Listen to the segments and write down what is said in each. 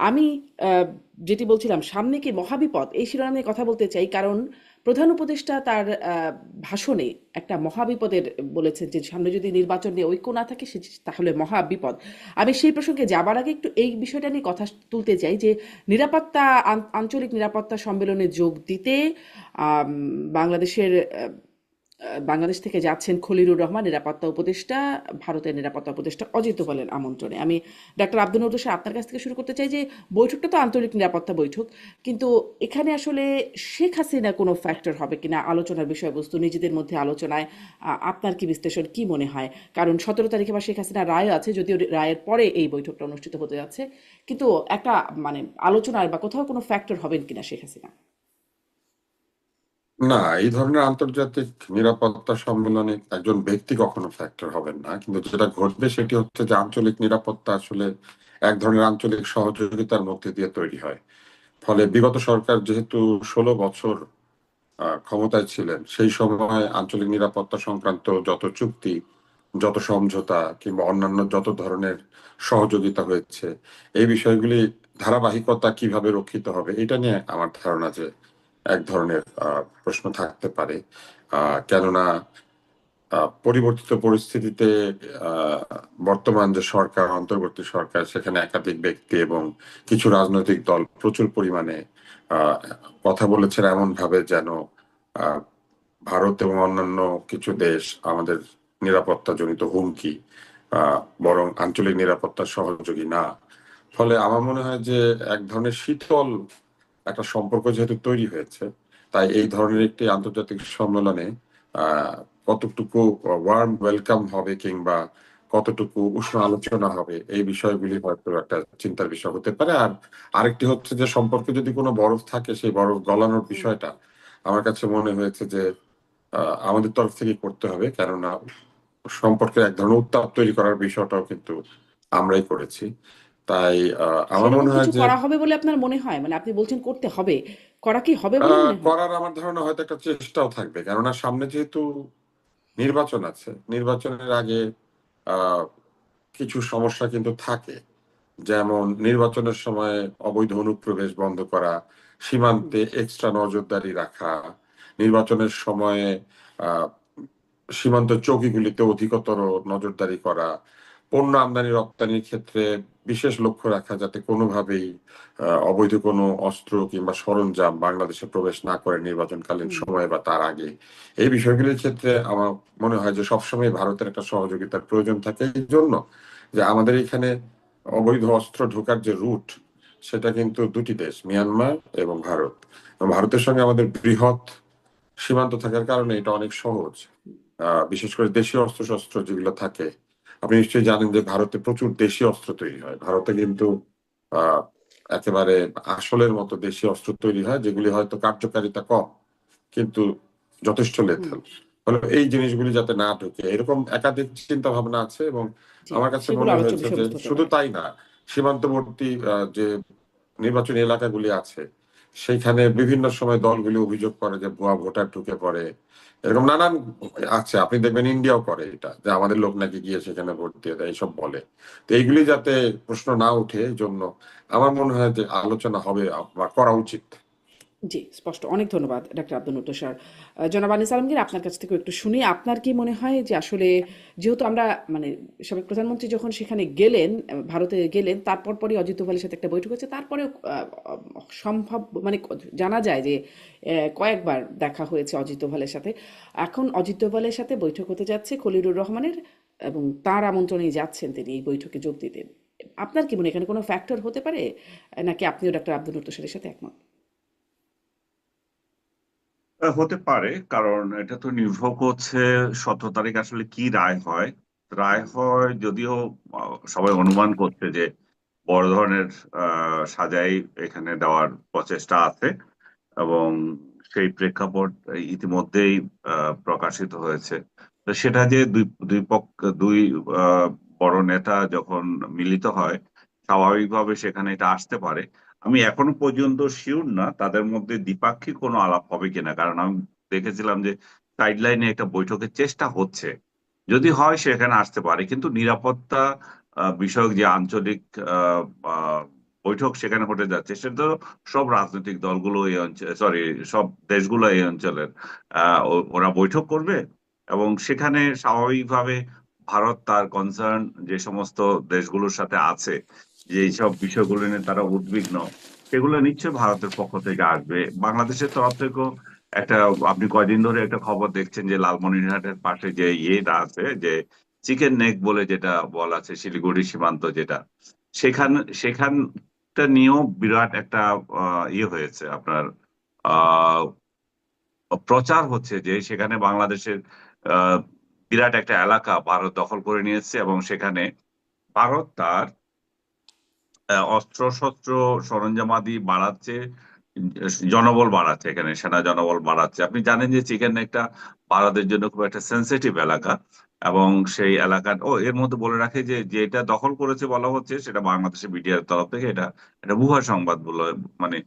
আমি আহ, যেটি বলছিলাম, সামনে কি মহাবিপদ, এই শিরোনাম নিয়ে কথা বলতে চাই। কারণ প্রধান উপদেষ্টা তার ভাষণে একটা মহাবিপদের বলেছেন যে সামনে যদি নির্বাচন নিয়ে ঐক্য না থাকে তাহলে মহাবিপদ। আমি সেই প্রসঙ্গে যাবার আগে একটু এই বিষয়টা নিয়ে কথা তুলতে চাই যে নিরাপত্তা, আঞ্চলিক নিরাপত্তা সম্মেলনে যোগ দিতে আম, বাংলাদেশের বাংলাদেশ থেকে যাচ্ছেন খলিলুর রহমান, নিরাপত্তা উপদেষ্টা, ভারতের নিরাপত্তা উপদেষ্টা অজিত দোভালের আমন্ত্রণে। আমি ডাক্তার আব্দুল নূর হোসেন আপনার কাছ থেকে শুরু করতে চাই যে বৈঠকটা তো আন্তরিক নিরাপত্তা বৈঠক, কিন্তু এখানে আসলে শেখ হাসিনা কোনো ফ্যাক্টর হবে কিনা আলোচনার বিষয়বস্তু, নিজেদের মধ্যে আলোচনায় আপনার কি বিশ্লেষণ, কি মনে হয়? কারণ 17 তারিখে বা শেখ হাসিনা রায় আছে, যদিও রায়ের পরে এই বৈঠকটা অনুষ্ঠিত হতে যাচ্ছে, কিন্তু একটা মানে আলোচনার বা কোথাও কোনো ফ্যাক্টর হবেন কিনা শেখ হাসিনা? না, এই ধরনের আন্তর্জাতিক নিরাপত্তা সম্মেলনে একজন ব্যক্তি কখনো ফ্যাক্টর হবেন না, কিন্তু যেটা ঘটবে সেটি হচ্ছে যে আঞ্চলিক নিরাপত্তা আসলে এক ধরনের আঞ্চলিক সহযোগিতার মধ্যে দিয়ে তৈরি হয়। ফলে বিগত সরকার যেহেতু 16 বছর ক্ষমতায় ছিলেন, সেই সময় আঞ্চলিক নিরাপত্তা সংক্রান্ত যত চুক্তি, যত সমঝোতা কিংবা অন্যান্য যত ধরনের সহযোগিতা হয়েছে, এই বিষয়গুলি ধারাবাহিকতা কিভাবে রক্ষিত হবে এটা নিয়ে আমার ধারণা যে এক ধরনের প্রশ্ন থাকতে পারে। কেননা পরিবর্তিত পরিস্থিতিতে আহ, বর্তমান যে সরকার, অন্তর্বর্তী সরকার, সেখানে একাধিক ব্যক্তি এবং কিছু রাজনৈতিক দল প্রচুর পরিমাণে আহ, কথা বলেছেন এমন ভাবে যেন আহ, ভারত এবং অন্যান্য কিছু দেশ আমাদের নিরাপত্তা জনিত হুমকি, বরং আঞ্চলিক নিরাপত্তার সহযোগী না। ফলে আমার মনে হয় যে এক ধরনের শীতল একটা সম্পর্ক যেহেতু তৈরি হয়েছে, তাই এই ধরনের একটি আন্তর্জাতিক সম্মেলনে আহ কতটুকু ওয়ার্ম ওয়েলকাম হবে কিংবা কতটুকু উষ্ণ আলোচনা হবে, এই বিষয়গুলি হয়তো একটা চিন্তার বিষয় হতে পারে। আর আরেকটি হচ্ছে যে সম্পর্কে যদি কোনো বরফ থাকে, সেই বরফ গলানোর বিষয়টা আমার কাছে মনে হয়েছে যে আমাদের তরফ থেকে করতে হবে, কেননা সম্পর্কে এক ধরনের উত্তাপ তৈরি করার বিষয়টাও কিন্তু আমরাই করেছি। তাই আমার সেরকম মনে হয় কিছু যে করা হবে বলে আপনার মনে হয়? মানে আপনি বলছেন করতে হবে, করা কি হবে বলে মনে হয়? করার আমার ধারণা হয়তো একটা চেষ্টাও থাকবে, কেননা সামনে যেহেতু নির্বাচন আছে, নির্বাচনের আগে আহ কিছু সমস্যা কিন্তু থাকে। যেমন নির্বাচনের সময় অবৈধ অনুপ্রবেশ বন্ধ করা, সীমান্তে এক্সট্রা নজরদারি রাখা, নির্বাচনের সময়ে আহ সীমান্ত চৌকিগুলিতে অধিকতর নজরদারি করা, পণ্য আমদানি রপ্তানির ক্ষেত্রে বিশেষ লক্ষ্য রাখা যাতে কোনোভাবেই অবৈধ কোনো অস্ত্র কিংবা সরঞ্জাম বাংলাদেশে প্রবেশ না করে নির্বাচনকালীন হুম। সময়ে বা তার আগে। এই বিষয়গুলির ক্ষেত্রে আমার মনে হয় যে সবসময় ভারতের একটা সহযোগিতার প্রয়োজন থাকে, এই জন্য যে আমাদের এখানে অবৈধ অস্ত্র ঢোকার যে রুট, সেটা কিন্তু দুটি দেশ, মিয়ানমার এবং ভারত। এবং ভারতের সঙ্গে আমাদের বৃহৎ সীমান্ত থাকার কারণে এটা অনেক সহজ। বিশেষ করে দেশীয় অস্ত্রশস্ত্র যেগুলো থাকে, আপনি নিশ্চয়ই জানেন যে ভারতে প্রচুর দেশীয় অস্ত্র তৈরি হয়। ভারতে কিন্তু আহ একেবারে আসলের মতো দেশীয় অস্ত্র তৈরি হয়, যেগুলি হয়তো কার্যকারিতা কম কিন্তু যথেষ্ট হুম। লেথাল। ফলে এই জিনিসগুলি যাতে না ঢুকে, এরকম একাধিক চিন্তা ভাবনা আছে। এবং জি, আমার কাছে সেগুলো মনে আলোচ্য হয়েছে যে বিষয়বস্তু হতে শুধু পারে। তাই না, সীমান্তবর্তী যে নির্বাচনী এলাকাগুলি আছে, সেইখানে বিভিন্ন সময় দলগুলি অভিযোগ করে যে ভুয়া ভোটার ঢুকে পড়ে। এরকম নানান আছে, আপনি দেখবেন ইন্ডিয়াও করে এটা, যে আমাদের লোক নাকি গিয়ে সেখানে ভোট দিয়ে দেয়, এইসব বলে। তো এইগুলি যাতে প্রশ্ন না উঠে, এই জন্য আমার মনে হয় যে আলোচনা হবে বা করা উচিত। জি, স্পষ্ট। অনেক ধন্যবাদ ডাক্তার আব্দুল মুত্তার স্যার। জনাব আনিস আলমগীর, আপনার কাছ থেকেও একটু শুনি। আপনার কি মনে হয় যে আসলে যেহেতু আমরা মানে সাবেক প্রধানমন্ত্রী যখন সেখানে গেলেন, ভারতে গেলেন, তারপর পরই অজিত দোভালের সাথে একটা বৈঠক হয়েছে। তারপরেও সম্ভব মানে জানা যায় যে কয়েকবার দেখা হয়েছে অজিত দোভালের সাথে। এখন অজিত দোভালের সাথে বৈঠক হতে যাচ্ছে খলিলুর রহমানের, এবং তার আমন্ত্রণেই যাচ্ছেন তিনি এই বৈঠকে যোগ দিতে। আপনার কি মনে হয় এখানে কোনো ফ্যাক্টর হতে পারে? নাকি আপনিও ডাক্তার আব্দুল মুত্তার সাথে একমত? হতে পারে, কারণ এটা তো নির্ভর করছে 17 তারিখ আসলে কি রায় হয়। রায় হয় যদিও সবাই অনুমান করছে যে বড় ধরনের সাজাই এখানে দেওয়ার প্রচেষ্টা আছে, এবং সেই প্রেক্ষাপট ইতিমধ্যেই প্রকাশিত হয়েছে। তো সেটা যে দুই দুই পক্ষ, দুই আহ, বড় নেতা যখন মিলিত হয়, স্বাভাবিকভাবে সেখানে এটা আসতে পারে। আমি এখনো পর্যন্ত শিওর না তাদের মধ্যে দ্বিপাক্ষিক কোনো আলাপ হবে কিনা, কারণ আমি দেখেছিলাম যে সাইডলাইনে একটা বৈঠকের চেষ্টা হচ্ছে। যদি হয় সেখানে আসতে পারে, কিন্তু নিরাপত্তা বিষয়ক যে আঞ্চলিক বৈঠক সেখানে হতে যাচ্ছে, সেটা তো সব রাজনৈতিক দলগুলো এই অঞ্চল, সরি, সব দেশগুলো এই অঞ্চলের ওরা বৈঠক করবে এবং সেখানে স্বাভাবিকভাবে ভারত তার কনসার্ন যে সমস্ত দেশগুলোর সাথে আছে, যে এইসব বিষয়গুলো নিয়ে তারা উদ্বিগ্ন, সেগুলো নিশ্চয়ই ভারতের পক্ষ থেকে আসবে। বাংলাদেশের তরফ থেকেও একটা, আপনি কয়দিন ধরে একটা খবর দেখছেন যে লালমনিরহাটের পাশে যে ইয়েটা আছে, যে চিকেন নেক বলে যেটা বলা আছে, শিলিগুড়ি সীমান্ত যেটা, সেখানটা নিয়েও বিরাট একটা ইয়ে হয়েছে আপনার, আহ প্রচার হচ্ছে যে সেখানে বাংলাদেশের আহ বিরাট একটা এলাকা ভারত দখল করে নিয়েছে এবং সেখানে ভারত তার অস্ত্র শস্ত্র সরঞ্জামাদি বাড়াচ্ছে, জনবল বাড়াচ্ছে, এখানে সেনা জনবল বাড়াচ্ছে। আপনি জানেন যে চিকেন একটা ভারতের জন্য খুব একটা সেন্সিটিভ এলাকা, এবং সেই এলাকা এর মধ্যে বলে রাখে যে যেটা দখল করেছে বলা হচ্ছে সেটা বাংলাদেশের বিডিআর তরফ থেকে এটা এটা ভুয়া সংবাদ বলে, মানে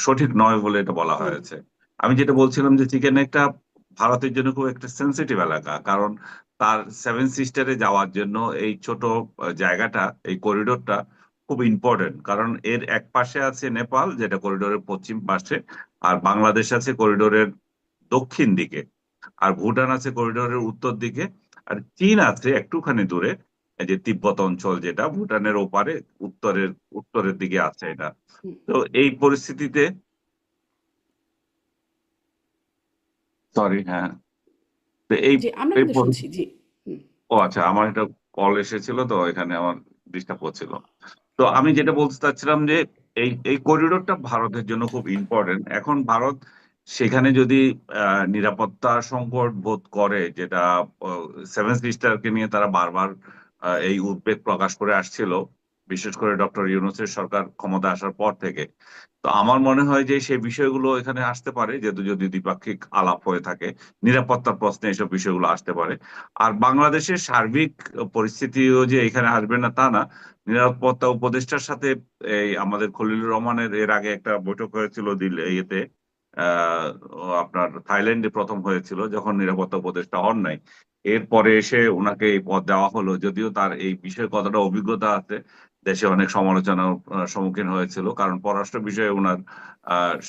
সঠিক নয় বলে এটা বলা হুম। হয়েছে। আমি যেটা বলছিলাম যে চিকেন একটা ভারতের জন্য খুব একটা সেন্সিটিভ এলাকা, কারণ তার সেভেন সিস্টারে যাওয়ার জন্য এই ছোট জায়গাটা, এই করিডোরটা খুব ইম্পর্টেন্ট, কারণ এর এক পাশে আছে নেপাল যেটা করিডোরের পশ্চিম পাশে, আর বাংলাদেশ আছে করিডোরের দক্ষিণ দিকে, আর ভুটান আছে করিডোরের উত্তর দিকে, আর চীন আছে একটুখানি দূরে, এই যে তিব্বত অঞ্চল যেটা ভুটানের ওপারে উত্তরের উত্তরের দিকে আছে এটা। হুম। তো এই পরিস্থিতিতে, সরি, হ্যাঁ, তো এই জি, আমরা এই কিন্তু শুনছি। জি। হুম। ও আচ্ছা, আমার একটা কল এসেছিল তো এখানে আমার ডিস্টার্ব হচ্ছিল। তো আমি যেটা বলতে চাচ্ছিলাম যে এই করিডোরটা ভারতের জন্য খুব ইম্পর্টেন্ট। এখন ভারত সেখানে যদি নিরাপত্তা সংকট বোধ করে, যেটা সেভেন সিস্টারকে নিয়ে তারা বারবার এই উদ্বেগ প্রকাশ করে আসছিল, বিশেষ করে ডক্টর ইউনূসের সরকার ক্ষমতা আসার পর থেকে। তো আমার মনে হয় যে সেই বিষয়গুলো এখানে আসতে পারে, যেহেতু যদি দ্বিপাক্ষিক আলাপ হয়ে থাকে, নিরাপত্তার প্রশ্নে এসব বিষয়গুলো আসতে পারে। আর বাংলাদেশের সার্বিক পরিস্থিতিও যে এখানে আসবে না তা না। নিরাপত্তা উপদেষ্টার সাথে এই আমাদের খলিলুর রহমানের এর আগে একটা বৈঠক হয়েছিল ইয়েতে, আপনার থাইল্যান্ডে প্রথম হয়েছিল যখন নিরাপত্তা উপদেষ্টা হন নাই। এরপরে এসে ওনাকে এই পদ দেওয়া হলো, যদিও তার এই বিষয়ে কতটা অভিজ্ঞতা আছে দেশে অনেক সমালোচনার সম্মুখীন হয়েছিল, কারণ পররাষ্ট্র বিষয়ে ওনার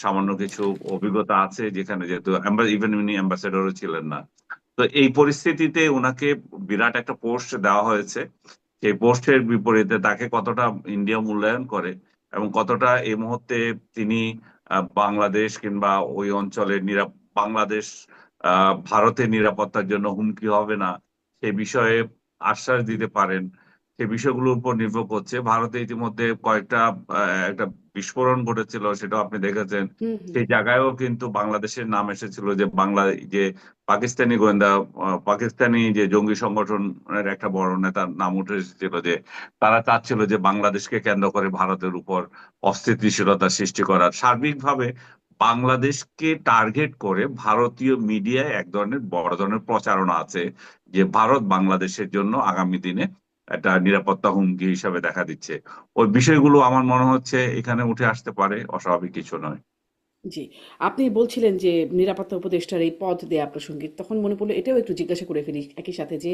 সামান্য কিছু অভিজ্ঞতা আছে, যেখানে যেহেতু ইভেন উনি অ্যাম্বাসেডরও ছিলেন না। তো এই পরিস্থিতিতে ওনাকে বিরাট একটা পোস্ট দেওয়া হয়েছে। সেই পোস্টের বিপরীতে তাকে কতটা ইন্ডিয়া মূল্যায়ন করে এবং কতটা এই মুহূর্তে তিনি বাংলাদেশ কিংবা ওই অঞ্চলের বাংলাদেশ ভারতের নিরাপত্তার জন্য হুমকি হবে না সে বিষয়ে আশ্বাস দিতে পারেন, সে বিষয়গুলোর উপর নির্ভর করছে। ভারতে ইতিমধ্যে কয়েকটা একটা বিস্ফোরণ ঘটেছিল, সেটা আপনি দেখেছেন। হুম। হুম। সেই জায়গায়ও কিন্তু বাংলাদেশের নাম এসেছিল, যে যে পাকিস্তানি গোয়েন্দা, পাকিস্তানি যে জঙ্গি সংগঠনের একটা বড় নেতার নাম উঠে এসেছিল, যে তারা চাচ্ছিল যে বাংলাদেশকে কেন্দ্র করে ভারতের উপর অস্থিতিশীলতা সৃষ্টি করার। সার্বিকভাবে বাংলাদেশকে টার্গেট করে ভারতীয় মিডিয়ায় এক ধরনের বড় ধরনের প্রচারণা আছে, যে ভারত বাংলাদেশের জন্য আগামী দিনে একটা নিরাপত্তা হুমকি হিসাবে দেখা দিচ্ছে। ওই বিষয়গুলো আমার মনে হচ্ছে এখানে উঠে আসতে পারে, অস্বাভাবিক কিছু নয়। জি। আপনি বলছিলেন যে নিরাপত্তা উপদেষ্টার এই পদ দেয়া প্রাসঙ্গিক। তখন মনে পড়লো এটাও একটু জিজ্ঞাসা করে ফেলি একই সাথে যে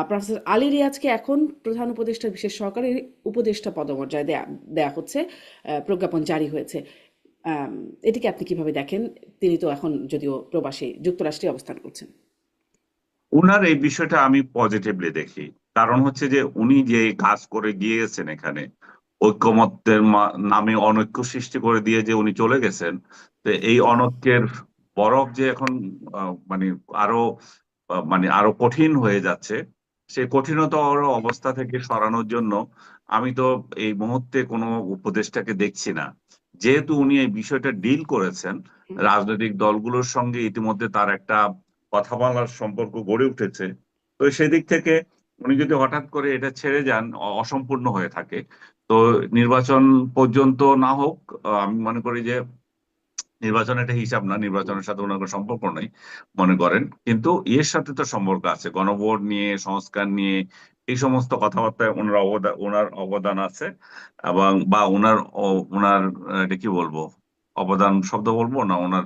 প্রফেসর আলী রিয়াজকে এখন প্রধান উপদেষ্টার বিশেষ সহকারী উপদেষ্টা পদমর্যায় দেয়া দেয়া হচ্ছে। প্রজ্ঞাপন জারি হয়েছে। আম এটিকে আপনি কিভাবে দেখেন? তিনি তো এখন যদিও প্রবাসী যুক্তরাষ্ট্রে অবস্থান করছেন। উনার এই বিষয়টা আমি পজিটিভলি দেখি। কারণ হচ্ছে যে উনি যে কাজ করে গিয়েছেন এখানে, ঐক্যমত্যের নামে অনৈক্য সৃষ্টি করে দিয়ে যে উনি চলে গেছেন, তো এই অনৈক্যের বরফ যে এখন মানে আরো মানে আরো কঠিন হয়ে যাচ্ছে, সেই কঠিনতর অবস্থা থেকে সরানোর জন্য আমি তো এই মুহূর্তে কোনো উপদেষ্টাকে দেখছি না। যেহেতু উনি এই বিষয়টা ডিল করেছেন, হুম। রাজনৈতিক দলগুলোর সঙ্গে ইতিমধ্যে তার একটা কথা বলার সম্পর্ক গড়ে উঠেছে, তো সেদিক থেকে উনি যদি হঠাৎ করে এটা ছেড়ে যান, অসম্পূর্ণ হয়ে থাকে, তো নির্বাচন পর্যন্ত না হোক, আমি মনে করি যে নির্বাচন একটা হিসাব না, নির্বাচনের সাথে ওনার কোনো সম্পর্ক নেই মনে করেন, কিন্তু এর সাথে তো সম্পর্ক আছে, গণভোট নিয়ে, সংস্কার নিয়ে, এই সমস্ত কথাবার্তায় ওনার অবদান আছে, এবং বা ওনার এটা কি বলবো, অবদান শব্দ বলবো না, ওনার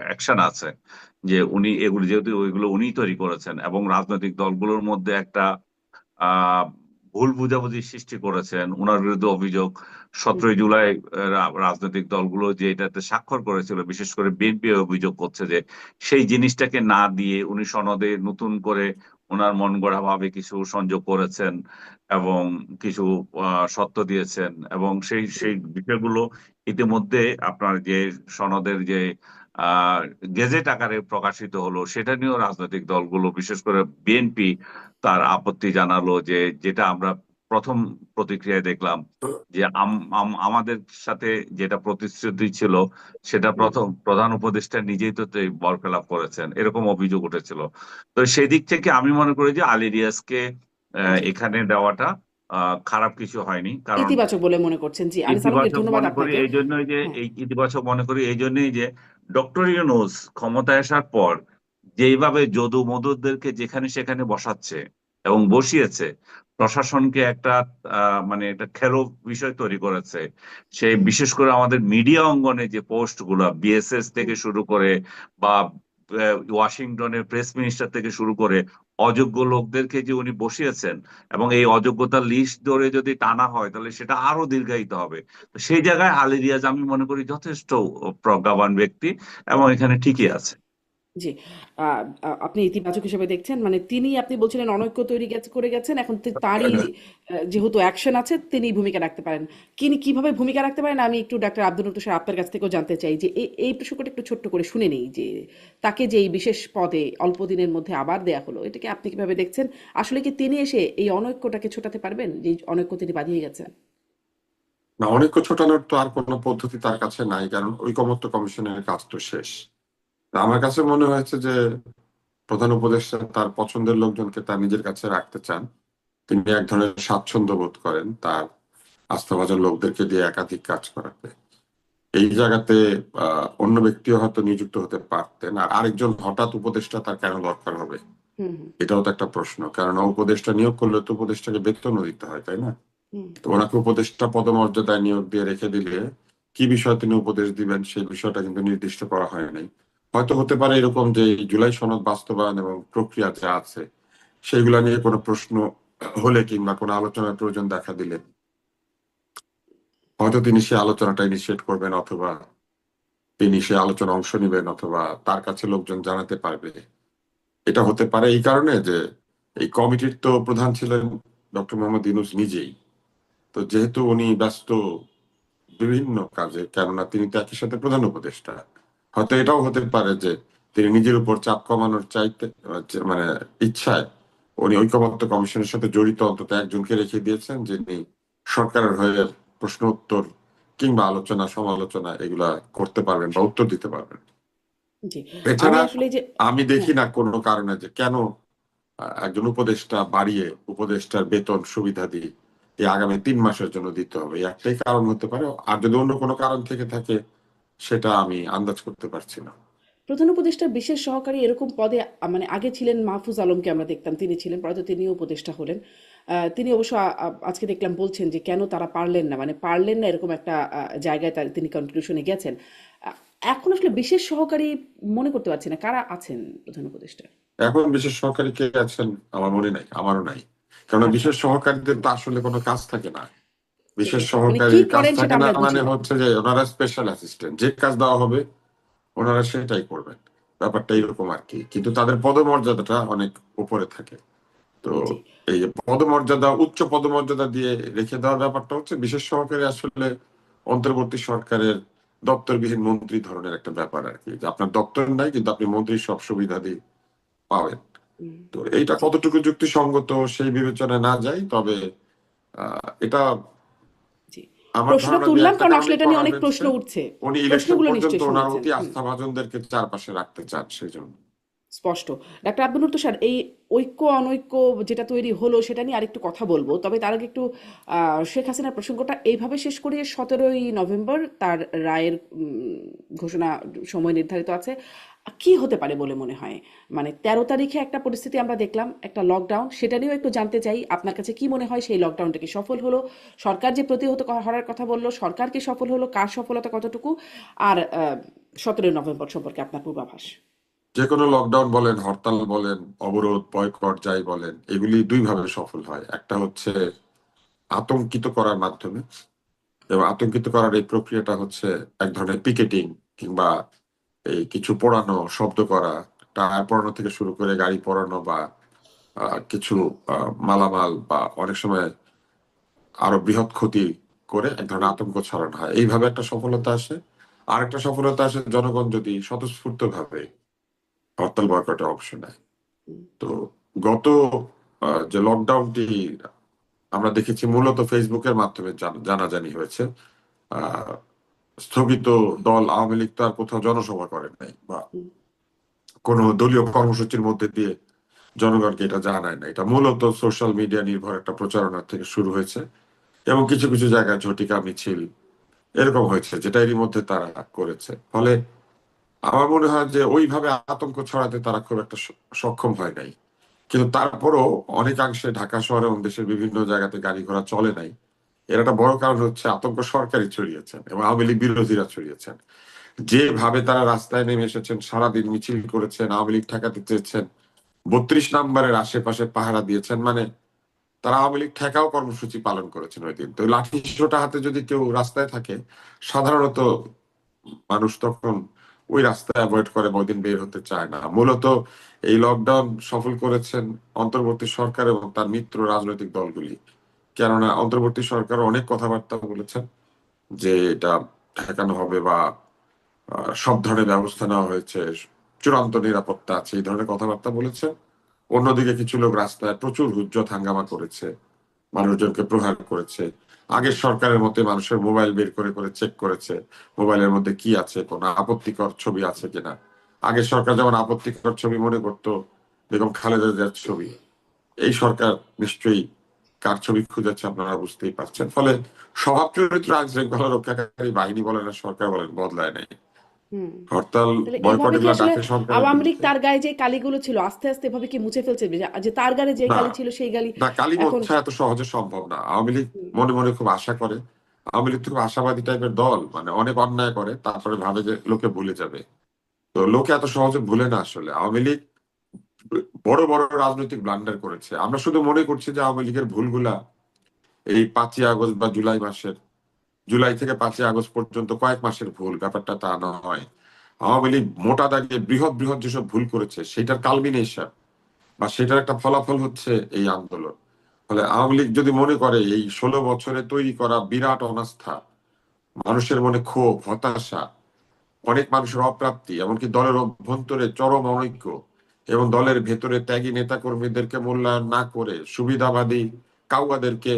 অ্যাকশন আছে, যে উনি এগুলো যেহেতু ওইগুলো উনি তৈরি করেছেন এবং রাজনৈতিক দলগুলোর মধ্যে একটা আহ ভুল বুঝাবুঝি সৃষ্টি করেছেন, ওনার বিরুদ্ধে অভিযোগ হুম 17 জুলাই রাজনৈতিক দলগুলো যে এটাতে স্বাক্ষর করেছিল, বিশেষ করে বিএনপি অভিযোগ করছে যে সেই জিনিসটাকে না দিয়ে উনি সনদে নতুন করে ওনার মন গড়া ভাবে কিছু সংযোগ করেছেন এবং কিছু শর্ত দিয়েছেন, এবং সেই হুম সেই বিষয়গুলো ইতিমধ্যে আপনার যে সনদের যে আহ গেজেট আকারে প্রকাশিত হলো, সেটা নিয়েও রাজনৈতিক দলগুলো বিশেষ করে বিএনপি তার আপত্তি জানালো, যে যেটা আমরা প্রথম প্রতিক্রিয়ায় দেখলাম যে আমাদের সাথে যেটা প্রতিশ্রুতি ছিল সেটা হুম প্রথম প্রধান উপদেষ্টা নিজেই তো বরখেলাপ করেছেন, এরকম অভিযোগ উঠেছিল। তো সেই দিক থেকে আমি মনে করি যে আলী রিয়াজকে জি এখানে দেওয়াটা খারাপ কিছু হয়নি, কারণ ইতিবাচক বলে মনে করছেন। জি, আনিস আলমগীর, ইতিবাচক ধন্যবাদ মনে করি আপনাকে। এই জন্যই যে হ্যাঁ, এই ইতিবাচক মনে করি এই জন্যই যে ডক্টর ইউনূস ক্ষমতায় আসার পর যেইভাবে যদু মধুদেরকে যেখানে সেখানে বসাচ্ছে এবং বসিয়েছে, প্রশাসনকে একটা মানে একটা খেলো বিষয় তৈরি করেছে। সেই বিশেষ করে আমাদের মিডিয়া অঙ্গনে যে পোস্ট গুলা বিএসএস হুম থেকে শুরু করে বা ওয়াশিংটনের প্রেস মিনিস্টার থেকে শুরু করে অযোগ্য লোকদেরকে যে উনি বসিয়েছেন, এবং এই অযোগ্যতার লিস্ট ধরে যদি টানা হয় তাহলে সেটা আরো দীর্ঘায়িত হবে। তো সেই জায়গায় আলী রিয়াজ আমি মনে করি যথেষ্ট প্রজ্ঞাবান ব্যক্তি এবং এখানে ঠিকই আছে। জি। আপনি ইতিবাচক হিসেবে দেখছেন, মানে তিনি, আপনি বলছিলেন অনৈক্য তৈরি করে গেছেন, এখন তারই যেহেতু অ্যাকশন আছে তিনি ভূমিকা রাখতে পারেন। কিভাবে ভূমিকা রাখতে পারেন আমি একটু ডাক্তার আব্দুল নূর তুষার আপনার কাছ থেকেও জানতে চাই, যে এই প্রসঙ্গটা একটু ছোট্ট করে শুনে নেই, যে তাকে যে এই বিশেষ পদে অল্প দিনের মধ্যে আবার দেয়া হলো, এটাকে আপনি কিভাবে দেখছেন? আসলে কি তিনি এসে এই অনৈক্যটাকে ছোটাতে পারবেন, যে অনৈক্য তিনি বাঁধিয়ে গেছেন? না, ঐক্য ছোটানোর তো আর কোনো পদ্ধতি তার কাছে নাই, কারণ ঐকমত্য কমিশনের কাজ তো শেষ। তা আমার কাছে মনে হয়েছে যে প্রধান উপদেষ্টা তার পছন্দের লোকজনকে তার নিজের কাছে রাখতে চান। তিনি এক ধরনের স্বাচ্ছন্দ্য বোধ করেন তার আস্থাভাজন লোকদেরকে দিয়ে একাধিক কাজ করাতে। এই জায়গাতে অন্য ব্যক্তিও হয়তো নিযুক্ত হতে পারতেন, আর আরেকজন হঠাৎ উপদেষ্টা তার কেন দরকার হবে, হুম হুম এটাও তো একটা প্রশ্ন। কারণ উপদেষ্টা নিয়োগ করলে তো উপদেষ্টাকে বেতনও দিতে হয়, তাই না? হুম তো ওনাকে উপদেষ্টা পদমর্যাদায় নিয়োগ দিয়ে রেখে দিলে কি বিষয়ে তিনি উপদেশ দিবেন সেই বিষয়টা কিন্তু নির্দিষ্ট করা হয় নাই। হয়তো হতে পারে এরকম যে এই জুলাই সনদ বাস্তবায়ন এবং প্রক্রিয়া যা আছে সেইগুলা নিয়ে কোনো প্রশ্ন হলে কিংবা কোনো আলোচনার প্রয়োজন দেখা দিলে হয়তো তিনি সেই আলোচনাটা ইনিশিয়েট করবেন, অথবা তিনি সে আলোচনা অংশ নিবেন, অথবা তার কাছে লোকজন জানাতে পারবে। এটা হতে পারে এই কারণে যে এই কমিটির তো প্রধান ছিলেন ডক্টর মোহাম্মদ ইউনূস নিজেই। তো যেহেতু উনি ব্যস্ত বিভিন্ন কাজে, কেননা তিনি তো একই সাথে প্রধান উপদেষ্টা, হয়তো এটাও হতে পারে যে তিনি নিজের উপর চাপ কমানোর চাইতে মানে ইচ্ছায় উনি ঐকমত্য কমিশনের সাথে জড়িত অন্তত একজনকে রেখে দিয়েছেন, যিনি সরকারের হয়ে প্রশ্ন উত্তর কিংবা আলোচনা সমালোচনা এগুলা করতে পারবেন বা উত্তর দিতে পারবেন। জি। আমি এছাড়া আসলে এই যে, আমি দেখি হ্যাঁ, না কোনো কারণে যে কেন একজন উপদেষ্টা বাড়িয়ে উপদেষ্টার বেতন সুবিধাদি এই আগামী 3 মাসের জন্য দিতে হবে, এই একটাই কারণ হতে পারে। আর যদি অন্য কোনো কারণ থেকে থাকে সেটা আমি আন্দাজ করতে পারছি না। প্রধান উপদেষ্টা বিশেষ সহকারী এরকম পদে মানে আগে ছিলেন মাহফুজ আলমকে আমরা দেখতাম, তিনি ছিলেন, পরে তো তিনিও উপদেষ্টা হলেন। তিনি অবশ্য আজকে দেখলাম বলছেন যে কেন তারা পারলেন না, মানে পারলেন না এরকম একটা জায়গায় তিনি কনক্লুশনে গেছেন। আহ, এখন আসলে বিশেষ সহকারী মনে করতে পারছি না কারা আছেন প্রধান উপদেষ্টা। এখন বিশেষ সহকারী কে আছেন আমার মনে নাই, আমারও নাই। কারণ আচ্ছা, বিশেষ সহকারীদের তো আসলে কোনো কাজ থাকে না। বিশেষ সেটাই, মানে কি সহকারীর কাজ করেন সেটা থাকে না, আমরা বুঝি মানে না। হচ্ছে যে ওনারা স্পেশাল অ্যাসিস্ট্যান্ট, যে কাজ দেওয়া হবে ওনারা সেটাই করবেন। ব্যাপারটা হুম, এরকম আর কি, কিন্তু তাদের পদমর্যাদাটা অনেক উপরে থাকে। তো জি এই যে পদমর্যাদা, উচ্চ পদমর্যাদা দিয়ে রেখে দেওয়ার ব্যাপারটা হচ্ছে বিশেষ সহকারী আসলে অন্তর্বর্তী সরকারের দপ্তরবিহীন মন্ত্রী ধরনের একটা ব্যাপার আর কি, যে আপনার দপ্তর নাই কিন্তু আপনি মন্ত্রীর সব সুবিধা দিয়ে পাবেন। হুম, তো এইটা জি। কতটুকু যুক্তিসঙ্গত সেই বিবেচনায় না যায়, তবে এটা জি, আমার প্রশ্ন ধারণা যে তুললাম একটা কারণ আসলে কারণেই এটা নিয়ে করা অনেক হয়েছে। প্রশ্ন উঠছে। উনি ইলেকশন প্রশ্নগুলো পর্যন্ত নিশ্চয়ই ওনার শুনেছেন। অতি হুম, আস্থাভাজনদেরকে চারপাশে রাখতে চান, সেই জন্য। স্পষ্ট। ডাক্তার আব্দুল নূর তুষার, এই ঐক্য অনৈক্য যেটা তৈরি হলো সেটা নিয়ে আরেকটু কথা বলবো, তবে তার আগে একটু শেখ হাসিনার প্রসঙ্গটা এইভাবে শেষ করি। 17ই নভেম্বর তার রায়ের ঘোষণা, সময় নির্ধারিত আছে। কি হতে পারে বলে মনে হয়? মানে 13 তারিখে একটা পরিস্থিতি আমরা দেখলাম, একটা লকডাউন, সেটা নিয়েও একটু জানতে চাই আপনার কাছে কি মনে হয়, সেই লকডাউনটা কি সফল হলো? সরকার যে প্রতিহত হওয়ার কথা বললো, সরকার কি সফল হলো? কার সফলতা কতটুকু? আর 17ই নভেম্বর সম্পর্কে আপনার পূর্বাভাস। যে কোনো লকডাউন বলেন, হরতাল বলেন, অবরোধ, বয়কট যাই বলেন, এগুলি দুই ভাবে সফল হয়। একটা হচ্ছে আতঙ্কিত করার মাধ্যমে, এবং আতঙ্কিত করার এই প্রক্রিয়াটা হচ্ছে এক ধরনের পিকেটিং কিংবা এই কিছু পোড়ানো, শব্দ করা, টায়ার পোড়ানো থেকে শুরু করে গাড়ি পোড়ানো বা কিছু মালামাল বা অনেক সময় আরো বৃহৎ ক্ষতি করে এক ধরনের আতঙ্ক ছড়ানো হয়। এইভাবে একটা সফলতা আসে। আর একটা সফলতা আসে জনগণ যদি স্বতঃস্ফূর্ত ভাবে হরতাল বয়কটে অংশ নেয়। তো গত যে লকডাউনটি আমরা দেখেছি মূলত ফেসবুকের মাধ্যমে জানাজানি হয়েছে। আহ স্থগিত দল আওয়ামী লীগ তো আর কোথাও জনসভা করে নাই বা কোনো দলীয় কর্মসূচির মধ্যে দিয়ে জনগণকে এটা জানায় না। এটা মূলত সোশ্যাল মিডিয়া নির্ভর একটা প্রচারণা থেকে শুরু হয়েছে এবং কিছু কিছু জায়গায় ঝটিকা মিছিল এরকম হয়েছে, যেটা এরই মধ্যে তারা করেছে। ফলে আমার মনে হয় যে ওইভাবে আতঙ্ক ছড়াতে তারা খুব একটা সক্ষম হয় নাই। কিন্তু তারপরও অনেকাংশে ঢাকা শহর এবং দেশের বিভিন্ন জায়গাতে গাড়ি ঘোড়া চলে নাই। এর একটা বড় কারণ হচ্ছে আতঙ্ক সরকারই ছড়িয়েছেন এবং আওয়ামী লীগ বিরোধীরা ছড়িয়েছেন। যেভাবে তারা রাস্তায় নেমে এসেছেন, সারাদিন মিছিল করেছেন, আওয়ামী লীগ ঠেকাতে চেয়েছেন, 32 নম্বরের আশেপাশে পাহারা দিয়েছেন, মানে তারা আওয়ামী লীগ ঠেকাও কর্মসূচি পালন করেছেন ওই দিন। তো লাঠি সোটা হাতে যদি কেউ রাস্তায় থাকে, সাধারণত মানুষ তখন ওই রাস্তায় অ্যাভয়েড করে, ওই দিন বের হতে চায় না। মূলত এই লকডাউন সফল করেছেন অন্তর্বর্তী সরকার এবং তার মিত্র রাজনৈতিক দলগুলি। কেননা অন্তর্বর্তী সরকার অনেক কথাবার্তা বলেছেন যে এটা ঠেকানো হবে বা সব ধরনের ব্যবস্থা নেওয়া হয়েছে, চূড়ান্ত নিরাপত্তা আছে, এই ধরনের কথাবার্তা বলেছে। অন্যদিকে কিছু লোক রাস্তায় প্রচুর হুজ্জত হাঙ্গামা করেছে, মানুষজনকে প্রহার করেছে। আগের সরকারের মতে মানুষের মোবাইল বের করে করে চেক করেছে মোবাইলের মধ্যে কি আছে, কোনো আপত্তিকর ছবি আছে কিনা। আগের সরকার যেমন আপত্তিকর ছবি মনে করতো বেগম খালেদা জিয়ার ছবি, এই সরকার নিশ্চয়ই কার ছবি খুঁজেছে আপনারা বুঝতেই পারছেন। ফলে স্বভাব চরিত্র আইন শৃঙ্খলা রক্ষাকারী বাহিনী বলেন আর সরকার বলেন বদলায় নাই। হুম। হরতাল তাহলে বয়কট এভাবে কি এগুলা আসলে ডাকে সরকারের আওয়ামী লীগ বিরুদ্ধে। তার গায়ে যে কালিগুলো ছিল আস্তে আস্তে এভাবে কি মুছে ফেলছে, যে তার গায়ে যে না, কালি ছিল সেই গালি না, কালী এখন? মোছা এত সহজে সম্ভব না। আওয়ামী লীগ হুম, মনে মনে খুব আশা করে। আওয়ামী লীগ তো খুব আশাবাদী টাইপের দল, মানে অনেক অন্যায় করে তারপরে ভাবে যে লোকে ভুলে যাবে। তো লোকে এত সহজে ভুলে না। আসলে আওয়ামী লীগ বড় বড় রাজনৈতিক ব্লান্ডার করেছে। আমরা শুধু মনে করছি যে আওয়ামী লীগের ভুলগুলা এই 5ই আগস্ট বা জুলাই থেকে 5ই আগস্ট পর্যন্ত কয়েক মাসের ভুল, ব্যাপারটা তা নয়। আওয়ামী লীগ মোটা দাগে বৃহৎ বৃহৎ যেসব ভুল করেছে সেটার কালমিনেশন বা সেটার একটা ফলাফল হচ্ছে এই আন্দোলন। ফলে আওয়ামী লীগ যদি মনে করে এই 16 বছরে তৈরি করা বিরাট অনাস্থা, মানুষের মনে ক্ষোভ, হতাশা, অনেক মানুষের অপ্রাপ্তি, এমনকি দলের অভ্যন্তরে চরম অনৈক্য এবং দলের ভেতরে ত্যাগী নেতা কর্মীদেরকে মূল্যায়ন না করে সুবিধাবাদী কাউয়াদেরকে,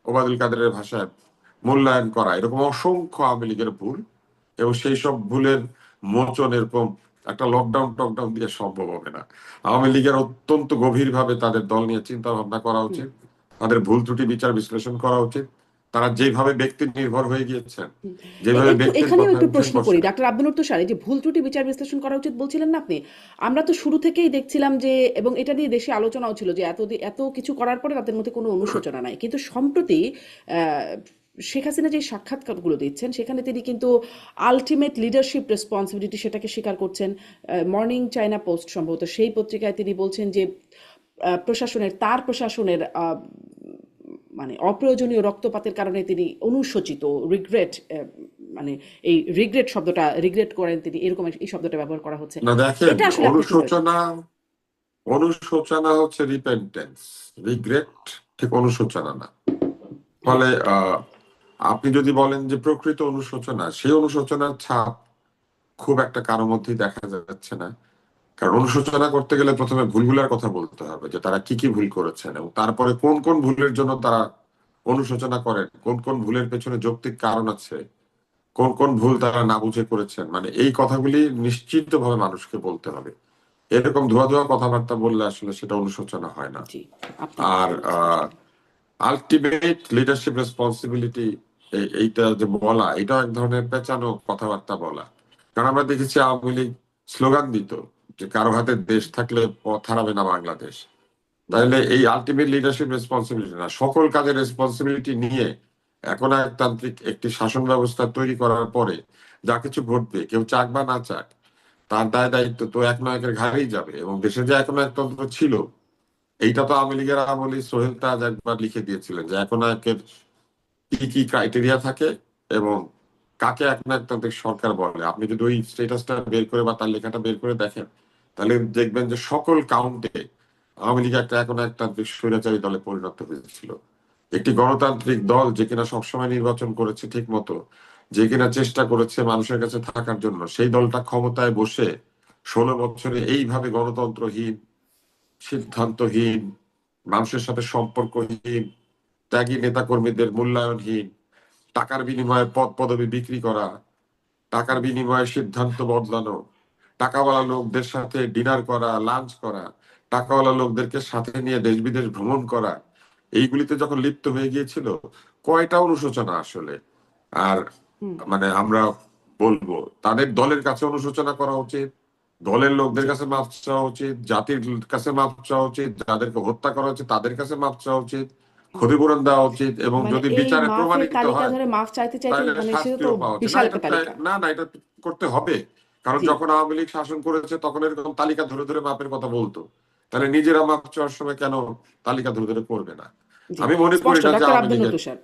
ওবায়দুল কাদেরের ভাষায়, মূল্যায়ন করা, এরকম অসংখ্য আওয়ামী লীগের ভুল। এবং সেই সব ভুলের মোচন এরকম একটা লকডাউন টকডাউন দিয়ে সম্ভব হবে না। আওয়ামী লীগের অত্যন্ত গভীরভাবে তাদের দল নিয়ে চিন্তা ভাবনা করা হুম, উচিত, তাদের ভুল ত্রুটি বিচার বিশ্লেষণ করা উচিত। তারা যেভাবে ব্যক্তি নির্ভর হয়ে গিয়েছেন, হুম। যেভাবে একটু ব্যক্তির এখানেও কথায় একটু উঠে প্রশ্ন করি, বসেন। ডাক্তার আব্দুল তুষার, এই যে ভুল ত্রুটি বিচার বিশ্লেষণ করা উচিত বলছিলেন না আপনি, আমরা তো শুরু থেকেই দেখছিলাম যে, এবং এটা নিয়ে দেশে আলোচনাও ছিল যে এত কিছু করার পরে তাদের মধ্যে কোনো অনুশোচনা নাই, কিন্তু সম্প্রতি আহ, শেখ হাসিনা যে সাক্ষাৎকারগুলো দিচ্ছেন সেখানে তিনি কিন্তু আলটিমেট লিডারশিপ রেসপন্সিবিলিটি সেটাকে স্বীকার করছেন। মর্নিং চায়না পোস্ট সম্ভবত সেই পত্রিকায় তিনি বলছেন যে তার প্রশাসনের মানে অপ্রয়োজনীয় রক্তপাতের কারণে তিনি অনুশোচিত, রিগ্রেট, মানে এই রিগ্রেট শব্দটা, রিগ্রেট করেন তিনি, এরকম এই শব্দটা ব্যবহার করা হচ্ছে। না, দেখেন, এটা আসলে আপনি কিভাবে অনুশোচনা অনুশোচনা হচ্ছে রিপেন্টেন্স, রিগ্রেট ঠিক অনুশোচনা না। হ্যাঁ, ফলে আপনি যদি বলেন যে প্রকৃত অনুশোচনা, সেই অনুশোচনার ছাপ খুব একটা কারোর মধ্যেই দেখা যাচ্ছে না। কারণ অনুশোচনা করতে গেলে প্রথমে ভুলগুলার কথা বলতে হবে যে তারা কি কি ভুল করেছেন এবং তারপরে কোন কোন ভুলের জন্য তারা অনুশোচনা করেন, কোন কোন ভুলের পেছনে যৌক্তিক কারণ আছে, কোন কোন ভুল তারা না বুঝে করেছেন। মানে এই কথাগুলি নিশ্চিতভাবে মানুষকে বলতে হবে। এরকম ধোয়া ধোয়া কথাবার্তা বললে আসলে সেটা অনুশোচনা হয় না। জি, আপনার আর স্পষ্ট। আলটিমেট লিডারশিপ রেসপন্সিবিলিটি, এইটা যে বলা, এটাও এক ধরনের পেঁচানো কথাবার্তা বলা। কারণ আমরা দেখেছি আওয়ামী লীগ স্লোগান দিত যে কারো হাতে দেশ থাকলে পথ হারাবে না বাংলাদেশ। তাহলে এই আলটিমেট লিডারশিপ রেসপন্সিবিলিটি না, সকল কাজের রেসপন্সিবিলিটি নিয়ে এখন একতান্ত্রিক একটি শাসন ব্যবস্থা তৈরি করার পরে যা কিছু ঘটবে, কেউ চাক বা না চাক, তার দায় দায়িত্ব তো একনায়কের ঘাড়েই যাবে। এবং দেশে যে একনায়কতন্ত্র ছিল, এইটা তো আওয়ামী লীগের আমলে সোহেল তাজ একবার লিখে দিয়েছিলেন যে একনায়কের কি কি ক্রাইটেরিয়া থাকে এবং কাকে একনায়কতান্ত্রিক সরকার বলে। আপনি যদি ওই স্ট্যাটাসটা বের করে বা তার লেখাটা বের করে দেখেন, তাহলে দেখবেন যে সকল কাউন্টে আওয়ামী লীগ একটা একনায়কতান্ত্রিক স্বৈরাচারী দলে পরিণত হয়েছিল। একটি গণতান্ত্রিক দল যে কিনা সবসময় নির্বাচন করেছে ঠিক মতো, যে কিনা চেষ্টা করেছে মানুষের কাছে থাকার জন্য, সেই দলটা ক্ষমতায় বসে 16 বছরে এইভাবে গণতন্ত্রহীন, সিদ্ধান্তহীন, মানুষের সাথে সম্পর্কহীন, ত্যাগী নেতাকর্মীদের মূল্যায়নহীন, টাকার বিনিময়ে পদ পদবি বিক্রি করা, টাকার বিনিময়ে সিদ্ধান্ত বদলানো, টাকাওয়ালা লোকদের সাথে ডিনার করা, লাঞ্চ করা, টাকাওয়ালা লোকদেরকে সাথে নিয়ে দেশ বিদেশ ভ্রমণ করা, এইগুলিতে যখন লিপ্ত হয়ে গিয়েছিল, কয়টা অনুশোচনা আসলে। আর হুম। মানে আমরা বলবো তাদের দলের কাছে অনুশোচনা করা উচিত, দলের লোকদের জি। কাছে মাপ চাওয়া উচিত, জাতির কাছে মাপ চাওয়া উচিত, যাদেরকে হত্যা করা হচ্ছে তাদের কাছে মাপ চাওয়া উচিত, হুম। ক্ষতিপূরণ দেওয়া উচিত, এবং মানে যদি এই বিচারে মাফের প্রমাণিত তালিকা হয় ধরে মাফ চাইতে চাইতে তাহলে মানে সেটা তো শাস্তিও পাওয়া উচিত। না বিশাল এটা একটা তালিকা। না না এটা করতে হবে, কারণ জি। যখন আওয়ামী লীগ শাসন করেছে তখন এরকম তালিকা ধরে ধরে মাপের কথা বলতো, তাহলে নিজেরা মাপ চাওয়ার সময় কেন তালিকা ধরে ধরে করবে না? জি। আমি মনে করি স্পষ্ট না যে ডক্টর আওয়ামী আব্দুল লীগের, নতুন স্যার।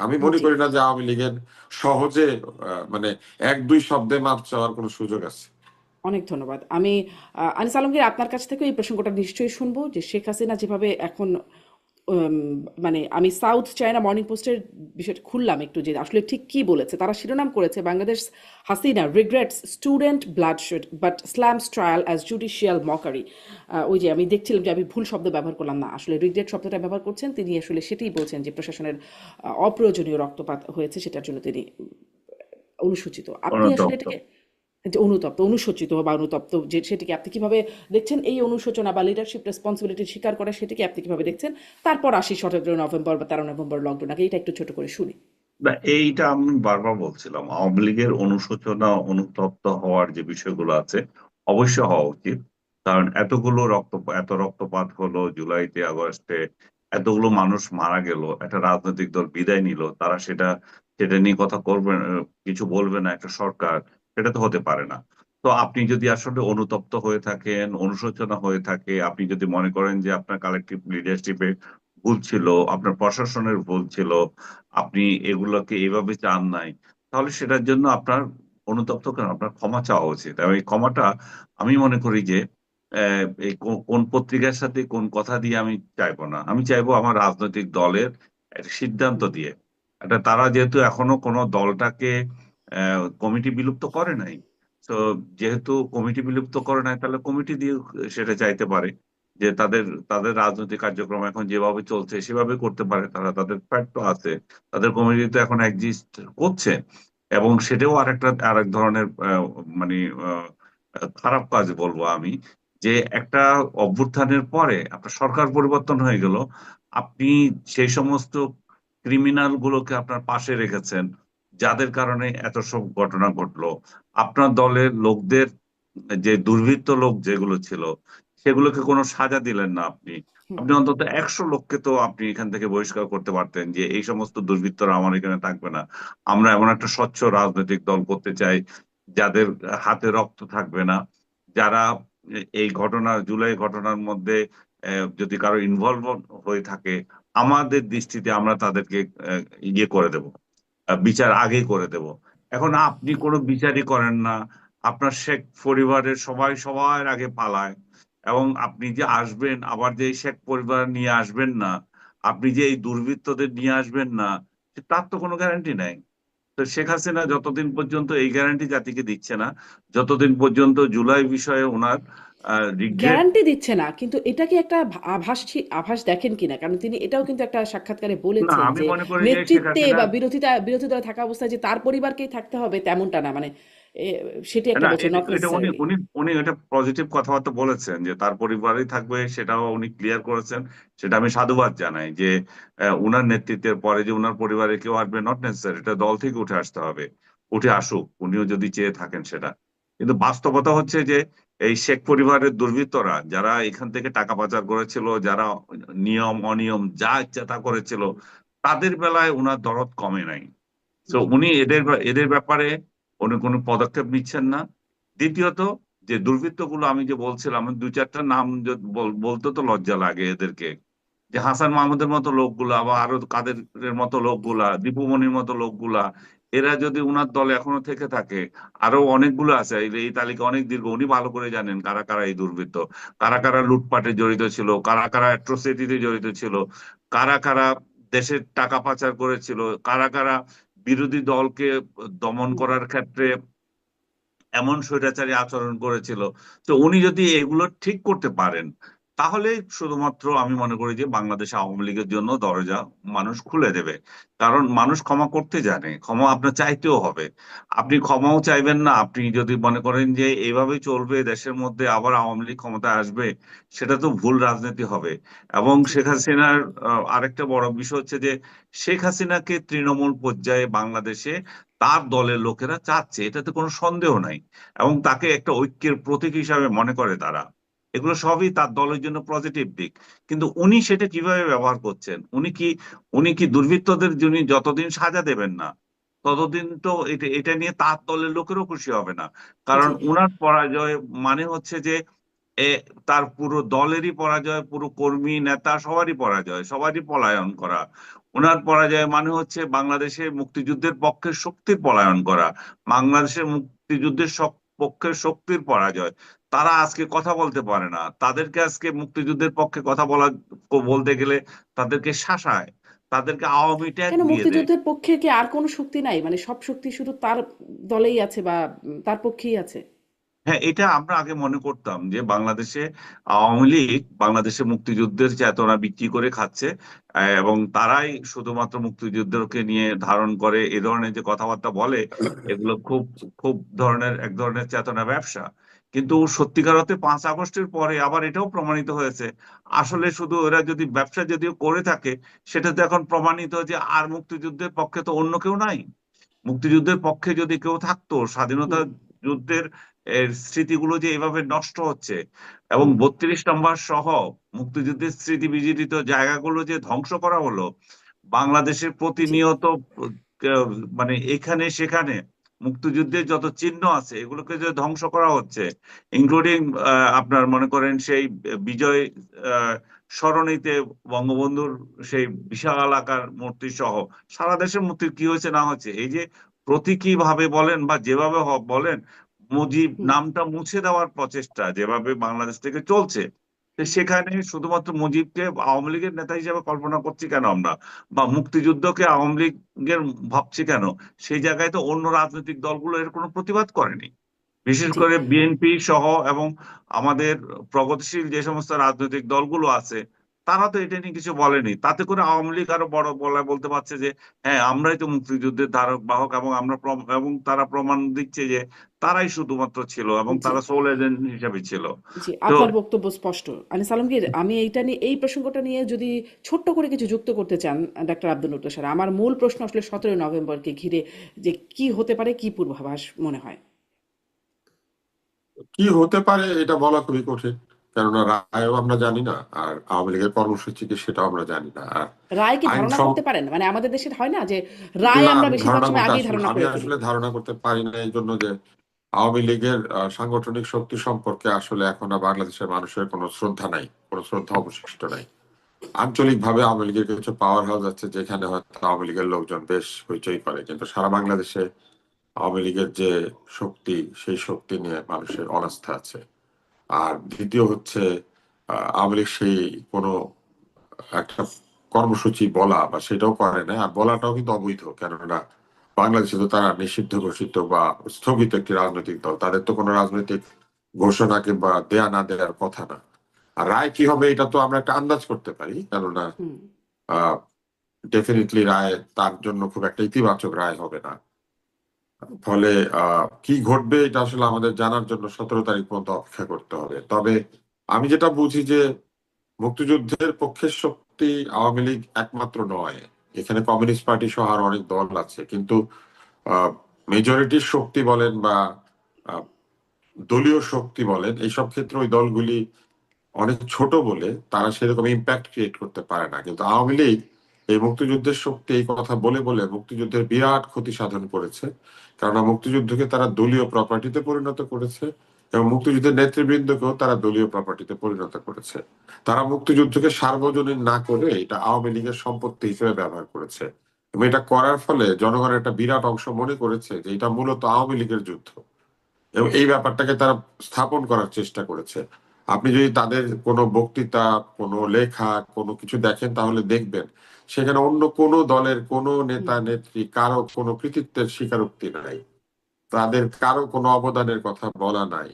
আমি মনে জি। করি না যে আওয়ামী লীগের সহজে মানে এক দুই শব্দে মাপ চাওয়ার কোনো সুযোগ আছে। অনেক ধন্যবাদ। আমি আনিস আলমগীর আপনার কাছ থেকে এই প্রসঙ্গটা নিশ্চয়ই শুনবো যে শেখ হাসিনা যেভাবে এখন উম, মানে আমি সাউথ চায়না মর্নিং পোস্টের বিষয়টা খুললাম একটু যে আসলে ঠিক কি বলেছে। তারা শিরোনাম করেছে Bangladesh Hasina regrets student bloodshed but slams trial as judicial mockery. ওই যে আমি দেখছিলাম যে আমি ভুল শব্দ ব্যবহার করলাম না, আসলে রিগ্রেট শব্দটা ব্যবহার করছেন তিনি, আসলে সেটাই বলছেন যে প্রশাসনের অপ্রয়োজনীয় রক্তপাত হয়েছে সেটার জন্য তিনি অনুসূচিত। আপনি আসলে অনুতপ্ত। এটাকে যে অনুতপ্ত, অনুশোচিত বা অনুতপ্ত, যে সেটিকে আপনি কিভাবে দেখছেন? এই অনুশোচনা বা লিডারশিপ রেসপন্সিবিলিটি স্বীকার করা, সেটিকে আপনি কিভাবে দেখছেন? তারপর আসি 17 নভেম্বর বা 13 নভেম্বর লকডাউন, আগে এটা একটু ছোট করে শুনি। না, এইটা আমি বারবার বলছিলাম, আওয়ামী লীগের অনুশোচনা অনুতপ্ত হওয়ার যে বিষয়গুলো আছে অবশ্য হওয়া উচিত। কারণ এত রক্তপাত হলো জুলাইতে, আগস্টে, এতগুলো মানুষ মারা গেল, একটা রাজনৈতিক দল বিদায় নিল, তারা সেটা নিয়ে কথা করবে, কিছু বলবে না একটা সরকার, সেটা তো হতে পারে না। তো আপনি যদি আসলে অনুতপ্ত হয়ে থাকেন, অনুশোচনা হয়ে থাকে, আপনি যদি মনে করেন যে আপনার কালেকটিভ লিডারশিপে ভুল ছিল, আপনার প্রশাসনের ভুল ছিল, আপনি এগুলোকে এভাবে চান নাই, তাহলে সেটার জন্য আপনার অনুতপ্ত কেন, আপনার ক্ষমা চাওয়া উচিত। এবং এই ক্ষমাটা আমি মনে করি যে এই কোন পত্রিকার সাথে কোন কথা দিয়ে আমি চাইবো না, আমি চাইবো আমার রাজনৈতিক দলের একটা সিদ্ধান্ত দিয়ে। তারা যেহেতু এখনো কোনো দলটাকে কমিটি বিলুপ্ত করে নাই, তো যেহেতু কমিটি বিলুপ্ত করে নাই, তাহলে কমিটি দিয়ে সেটা চাইতে পারে যে তাদের তাদের রাজনৈতিক কার্যক্রম এখন যেভাবে চলছে সেভাবে করতে পারে। তারা, তাদের ফ্যাক্ট তো আছে, তাদের কমিটি তো এখন এক্সিস্ট করছে। এবং সেটাও আরেক ধরনের মানে আহ, খারাপ কাজ বলবো আমি, যে একটা অভ্যুত্থানের পরে আপনার সরকার পরিবর্তন হয়ে গেল, আপনি সেই সমস্ত ক্রিমিনাল গুলোকে আপনার পাশে রেখেছেন যাদের কারণে এত সব ঘটনা ঘটলো। আপনার দলের লোকদের, যে দুর্বৃত্ত লোক যেগুলো ছিল, সেগুলোকে কোনো সাজা দিলেন না আপনি। হুম। আপনি অন্তত 100 লোককে তো আপনি এখান থেকে বহিষ্কার করতে পারতেন, যে এই সমস্ত দুর্বৃত্তরা আমার এখানে থাকবে না। আমরা এমন একটা স্বচ্ছ রাজনৈতিক দল করতে চাই যাদের হাতে রক্ত থাকবে না, যারা এই জুলাই ঘটনার মধ্যে যদি কারো ইনভলভ হয়ে থাকে, আমাদের দৃষ্টিতে আমরা তাদেরকে ইয়ে করে দেব, বিচার আগে করে দেব। এখন আপনি কোনো বিচারই করেন না, আপনার শেখ পরিবারের সবাই সবার আগে পালায়, এবং আপনি যে আসবেন আবার যে এই শেখ পরিবার নিয়ে আসবেন না, আপনি যে এই দুর্বৃত্তদের নিয়ে আসবেন না, তার তো কোনো গ্যারান্টি নাই। তো শেখ হাসিনা যতদিন পর্যন্ত এই গ্যারান্টি জাতিকে দিচ্ছে না, যতদিন পর্যন্ত জুলাই বিষয়ে ওনার রিগ্রেট। গ্যারান্টি দিচ্ছে না, কিন্তু এটা কি একটা আভাস আভাস দেখেন কিনা? কারণ তিনি এটাও কিন্তু একটা সাক্ষাৎকারে না, বলেছেন আমি যে মনে করি যে শেখ নেতৃত্বে হাসিনা, বা বিরোধী দলে থাকা অবস্থায় যে তার পরিবারকেই থাকতে হবে তেমনটা না, মানে এ, সেটি একটা না, বলছেন, এটা নট এটা উনি নেসেসারিলি। উনি উনি এটা পজিটিভ কথাবার্তা বলেছেন যে তার পরিবারই থাকবে, সেটাও উনি ক্লিয়ার করেছেন। সেটা আমি সাধুবাদ জানাই যে উনার নেতৃত্বের পরে যে উনার পরিবারে কেউ আসবে নট নেসেসারি, এটা দল থেকে উঠে আসতে হবে। উঠে আসুক, উনিও যদি চেয়ে থাকেন সেটা। কিন্তু বাস্তবতা হচ্ছে যে এই শেখ পরিবারের দুর্বৃত্তরা যারা এখান থেকে টাকা পাচার করেছিল, যারা নিয়ম অনিয়ম যা ইচ্ছা তা করেছিল, তাদের বেলায় উনার দরদ কমে নাই। তো জি। উনি এদের ব্যাপারে উনি কোনো পদক্ষেপ নিচ্ছেন না। দ্বিতীয়ত, যে দুর্বৃত্তগুলো আমি যে বলছিলাম, আমি দু চারটা নাম বলতে তো লজ্জা লাগে এদেরকে, যে হাসান মাহমুদের মতো লোকগুলা বা আরো কাদেরের মতো লোকগুলা, দীপু মনির মতো লোকগুলা, এরা যদি উনার দলে এখনো থেকে থাকে, আরো অনেকগুলো আছে, এই তালিকা অনেক দীর্ঘ, উনি ভালো করে জানেন কারা কারা এই দুর্বৃত্ত, কারা কারা লুটপাটে জড়িত ছিল, কারা কারা অ্যাট্রোসিটিতে জড়িত ছিল, কারা কারা দেশের টাকা পাচার করেছিল, কারা কারা বিরোধী দলকে দমন হুম, করার ক্ষেত্রে এমন স্বৈরাচারী আচরণ করেছিল। তো উনি যদি এগুলো ঠিক করতে পারেন, তাহলে শুধুমাত্র আমি মনে করি যে বাংলাদেশ আওয়ামী লীগের জন্য দরজা মানুষ খুলে দেবে। কারণ মানুষ ক্ষমা করতে জানে, ক্ষমা আপনার চাইতেও হবে। আপনি ক্ষমাও চাইবেন না, আপনি যদি মনে করেন যে এইভাবে চলবে, দেশের মধ্যে আবার আওয়ামী লীগ ক্ষমতায় আসবে, সেটা তো ভুল রাজনীতি হবে। এবং জি, শেখ হাসিনার আরেকটা বড় বিষয় হচ্ছে যে শেখ হাসিনাকে তৃণমূল পর্যায়ে বাংলাদেশে তার দলের লোকেরা চাচ্ছে, এটাতে কোনো সন্দেহ নাই। এবং তাকে একটা ঐক্যের প্রতীক হিসাবে মনে করে তারা। এগুলো সবই তার দলের জন্য পজিটিভ দিক। কিন্তু উনি সেটা কিভাবে ব্যবহার করছেন, উনি কি দুর্বৃত্তদের জন্য যতদিন সাজা দেবেন না, ততদিন তো এটা এটা নিয়ে তার দলের লোকেরও খুশি হবে না। কারণ জি, উনার পরাজয় মানে হচ্ছে যে এ তার পুরো দলেরই পরাজয়, পুরো কর্মী নেতা সবারই পরাজয়, সবারই পলায়ন করা। ওনার পরাজয় মানে হচ্ছে বাংলাদেশের মুক্তিযুদ্ধের পক্ষের শক্তির পলায়ন করা, বাংলাদেশের মুক্তিযুদ্ধের পক্ষের শক্তির পরাজয়। তারা আজকে কথা বলতে পারে না, তাদেরকে আজকে মুক্তিযুদ্ধের পক্ষে কথা বলতে গেলে তাদেরকে শাসায়, তাদেরকে আওয়ামী ট্যাগ কেন দিয়ে দেয়। মুক্তিযুদ্ধের পক্ষে কি আর কোনো শক্তি নাই, মানে সব শক্তি শুধু তার দলেই আছে বা তার পক্ষেই আছে? হ্যাঁ, এটা আমরা আগে মনে করতাম যে বাংলাদেশে আওয়ামী লীগ বাংলাদেশে মুক্তিযুদ্ধের চেতনা বিক্রি করে খাচ্ছে, এবং তারাই শুধুমাত্র মুক্তিযুদ্ধকে নিয়ে ধারণ করে এ ধরনের যে কথাবার্তা বলে, এগুলো খুব খুব এক ধরনের চেতনা ব্যবসা। কিন্তু সত্যিকার অর্থে 5 আগস্টের পরে আবার এটাও প্রমাণিত হয়েছে, আসলে শুধু এরা যদি ব্যবসা যদিও করে থাকে, সেটা তো এখন প্রমাণিত যে আর মুক্তিযুদ্ধের পক্ষে তো অন্য কেউ নাই। মুক্তিযুদ্ধের পক্ষে যদি কেউ থাকতো, স্বাধীনতা হুম, যুদ্ধের স্মৃতিগুলো যে এভাবে নষ্ট হচ্ছে, এবং হুম, 32 নম্বর সহ মুক্তিযুদ্ধের স্মৃতি বিজড়িত জায়গাগুলো যে ধ্বংস করা হলো, বাংলাদেশের জি, প্রতিনিয়ত মানে এখানে সেখানে মুক্তিযুদ্ধের যত চিহ্ন আছে এগুলোকে যে ধ্বংস করা হচ্ছে, ইনক্লুডিং আপনার মনে করেন সেই বিজয় আহ, সরণিতে বঙ্গবন্ধুর সেই বিশাল আকার মূর্তি সহ সারা দেশের মূর্তির কি হয়েছে না হয়েছে, এই যে প্রতীকী ভাবে বলেন বা যেভাবে বলেন, মুজিব হুম, নামটা মুছে দেওয়ার প্রচেষ্টা যেভাবে বাংলাদেশ থেকে চলছে, তো সেখানে শুধুমাত্র মুজিবকে আওয়ামী লীগের নেতা হিসেবে কল্পনা করছি কেন আমরা, বা মুক্তিযুদ্ধকে আওয়ামী লীগের ভাবছি কেন? সেই জায়গায় তো অন্য রাজনৈতিক দলগুলো এর কোনো প্রতিবাদ করেনি, বিশেষ জি, করে বিএনপি সহ, এবং আমাদের প্রগতিশীল যে সমস্ত রাজনৈতিক দলগুলো আছে, তারা তো এটা নিয়ে কিছু বলেনি। তাতে করে আওয়ামী লীগ আরো বড় গলায় বলতে পারছে যে হ্যাঁ, আমরাই তো মুক্তিযুদ্ধের ধারক বাহক, এবং এবং তারা প্রমাণ দিচ্ছে যে তারাই শুধুমাত্র ছিল এবং জি, তারা সোল এজেন্ট হিসেবে ছিল। জি, তো আপনার বক্তব্য স্পষ্ট। আনিস আলমগীর, আমি এইটা নিয়ে, এই প্রসঙ্গটা নিয়ে যদি ছোট্ট করে কিছু যুক্ত করতে চান ডাক্তার আব্দুল লতিফ স্যার, আমার মূল প্রশ্ন আসলে 17ই নভেম্বরকে ঘিরে, যে কি হতে পারে, কি পূর্বাভাস মনে হয়? কি হতে পারে এটা বলা খুবই কঠিন, কেননা রায়ও আমরা জানি না, আর আওয়ামী লীগের কর্মসূচি কি সেটাও আমরা জানি না। আর রায় কি আইন ধারণা সম করতে পারেন? মানে আমাদের দেশের হয় না যে রায় না, আমরা আমি বেশিরভাগ ধারণা সময় করতে আগেই আসলে ধারণা আমি করে ফেলি। আসলে ধারণা করতে পারি না, এই জন্য যে আওয়ামী লীগের সাংগঠনিক শক্তি সম্পর্কে আসলে এখন আর বাংলাদেশের মানুষের কোনো শ্রদ্ধা নাই, কোনো শ্রদ্ধা অবশিষ্ট নাই। আঞ্চলিক ভাবে আওয়ামী লীগের কিছু পাওয়ার হাউস আছে যেখানে হয়তো আওয়ামী লীগের লোকজন বেশ হইচই করে, কিন্তু সারা বাংলাদেশে আওয়ামী লীগের যে শক্তি, সেই শক্তি নিয়ে মানুষের অনাস্থা আছে। আর দ্বিতীয় হচ্ছে আওয়ামী লীগ সেই কোনো একটা কর্মসূচি বলা বা সেটাও করে না, আর বলাটাও কিন্তু অবৈধ, কেননা বাংলাদেশে তো তারা নিষিদ্ধ ঘোষিত বা স্থগিত একটি রাজনৈতিক দল, তাদের তো কোনো রাজনৈতিক ঘোষণা কিংবা দেয়া না দেওয়ার কথা না। আর রায় কি হবে এটা তো আমরা একটা আন্দাজ করতে পারি, কেননা হুম, আহ ডেফিনেটলি রায় তার জন্য খুব একটা ইতিবাচক রায় হবে না। ফলে কি ঘটবে এটা আসলে আমাদের জানার জন্য 17 তারিখ পর্যন্ত অপেক্ষা করতে হবে। তবে আমি যেটা বুঝি যে মুক্তিযুদ্ধের পক্ষের শক্তি আওয়ামী লীগ একমাত্র নয়, এখানে কমিউনিস্ট পার্টি সহ আরো অনেক দল আছে, কিন্তু মেজরিটির শক্তি বলেন বা আহ, দলীয় শক্তি বলেন, এইসব ক্ষেত্রে ওই দলগুলি অনেক ছোট বলে তারা সেরকম ইম্প্যাক্ট ক্রিয়েট করতে পারে না। কিন্তু আওয়ামী লীগ এই মুক্তিযুদ্ধের শক্তি এই কথা বলে বলে মুক্তিযুদ্ধের বিরাট ক্ষতি সাধন করেছে, কারণ মুক্তিযুদ্ধকে তারা দলীয় প্রপার্টিতে পরিণত করেছে এবং মুক্তিযুদ্ধের নেতৃবৃন্দকেও তারা দলীয় প্রপার্টিতে পরিণত করেছে। তারা মুক্তিযুদ্ধকে সার্বজনীন না করে এটা আওয়ামী লীগের সম্পত্তি হিসেবে ব্যবহার করেছে, এবং এটা করার ফলে জনগণের একটা বিরাট অংশ মনে করেছে যে এটা মূলত আওয়ামী লীগের যুদ্ধ, এবং এই ব্যাপারটাকে তারা স্থাপন করার চেষ্টা করেছে। আপনি যদি তাদের কোনো বক্তৃতা, কোনো লেখা, কোনো কিছু দেখেন, তাহলে দেখবেন সেখানে অন্য কোনো দলের কোনো নেতা নেত্রী কারো কোনো কৃতিত্বের স্বীকারোক্তি নাই, তাদের কারো কোনো অবদানের কথা বলা নাই।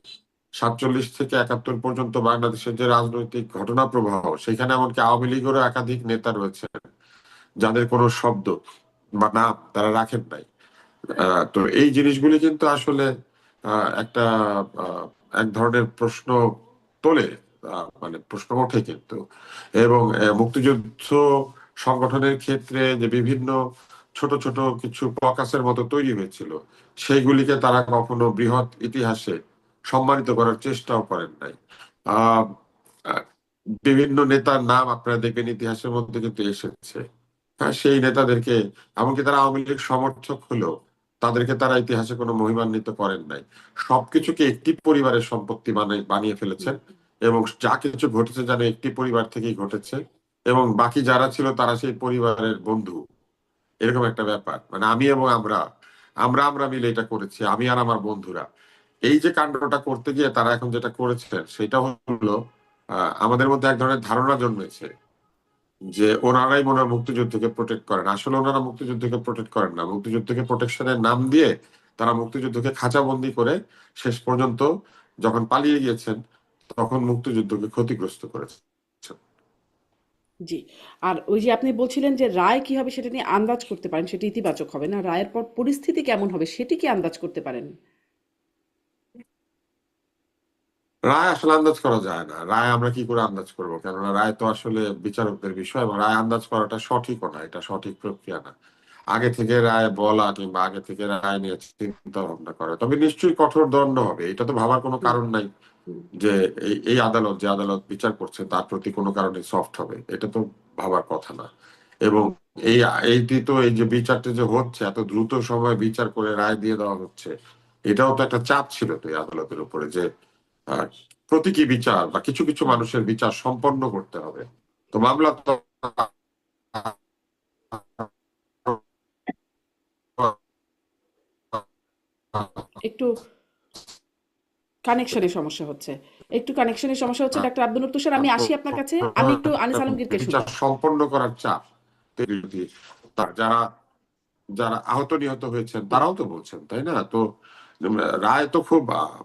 47 থেকে 71 পর্যন্ত বাংলাদেশের যে রাজনৈতিক ঘটনা প্রবাহ, সেখানে এমনকি আওয়ামী লীগেরও একাধিক নেতা রয়েছে যাদের কোনো শব্দ বা নাম তারা রাখেন নাই। তো এই জিনিসগুলি কিন্তু আসলে একটা এক ধরনের প্রশ্ন তোলে, মানে প্রশ্ন ওঠে কিন্তু। এবং মুক্তিযুদ্ধ সংগঠনের ক্ষেত্রে যে বিভিন্ন ছোট ছোট কিছু ককাসের মতো তৈরি হয়েছিল, সেইগুলিকে তারা কখনো বৃহৎ ইতিহাসে সম্মানিত করার চেষ্টাও করেন নাই। আহ আহ, বিভিন্ন নেতার নাম আপনারা দেখবেন ইতিহাসের মধ্যে কিন্তু এসেছে। হ্যাঁ, সেই নেতাদেরকে, এমনকি তারা আওয়ামী লীগ সমর্থক হলেও তাদেরকে তারা ইতিহাসে কোনো মহিমান্বিত করেন নাই। সবকিছুকে একটি পরিবারের সম্পত্তি বানিয়ে ফেলেছেন, এবং যা কিছু ঘটেছে যেন একটি পরিবার থেকেই ঘটেছে, এবং বাকি যারা ছিল তারা সেই পরিবারের বন্ধু, এরকম একটা ব্যাপার। মানে আমি এবং আমরা আমরা আমরা মিলে এটা করেছি, আমি আর আমার বন্ধুরা। এই যে কাণ্ডটা করতে গিয়ে তারা এখন যেটা করেছেন সেটা হলো, আমাদের মধ্যে এক ধরনের ধারণা জন্মেছে যে ওনারাই মনে হয় মুক্তিযুদ্ধকে প্রোটেক্ট করেন। আসলে ওনারা মুক্তিযুদ্ধকে প্রোটেক্ট করেন না, মুক্তিযুদ্ধকে প্রোটেকশনের নাম দিয়ে তারা মুক্তিযুদ্ধকে খাঁচাবন্দি করে শেষ পর্যন্ত যখন পালিয়ে গিয়েছেন তখন মুক্তিযুদ্ধকে ক্ষতিগ্রস্ত করেছে। জি। আর ওই যে আপনি বলছিলেন যে রায় কি হবে সেটা নিয়ে আন্দাজ করতে পারেন, সেটা ইতিবাচক হবে না, রায়ের পর পরিস্থিতি কেমন হবে সেটি কি আন্দাজ করতে পারেন? রায় আসলে আন্দাজ করা যায় না, রায় আমরা কি করে আন্দাজ করবো, কেননা রায় তো আসলে বিচারকদের বিষয়, এবং রায় আন্দাজ করাটা সঠিকও না, এটা সঠিক প্রক্রিয়া না। আগে থেকে রায় বলা কিংবা আগে থেকে রায় নিয়ে চিন্তা ভাবনা করা, তবে নিশ্চয়ই কঠোর দণ্ড হবে, এটা তো ভাবার কোনো হুম, কারণ নাই হুম, যে এই আদালত, যে আদালত বিচার করছে তার প্রতি কোনো কারণে সফট হবে, এটা তো ভাবার কথা না। এবং এই এইটি তো, এই যে বিচারটা যে হচ্ছে এত দ্রুত সময়ে বিচার করে রায় দিয়ে দেওয়া হচ্ছে, এটাও তো একটা চাপ ছিল তো এই আদালতের উপরে যে আহ, প্রতীকী বিচার বা কিছু কিছু মানুষের বিচার সম্পন্ন করতে হবে। তো মামলা তো একটু কানেকশনের সমস্যা হচ্ছে, একটু কানেকশনের সমস্যা হচ্ছে ডাক্তার আব্দুল তুষার, আমি আসি আপনার কাছে, আমি একটু আনিস আলমগীরকে বিচার শুনি। সম্পন্ন করার চাপ তৈরি। তার যারা যারা আহত নিহত হয়েছেন হুম, তারাও তো বলছেন, তাই না? তো রায় তো খুব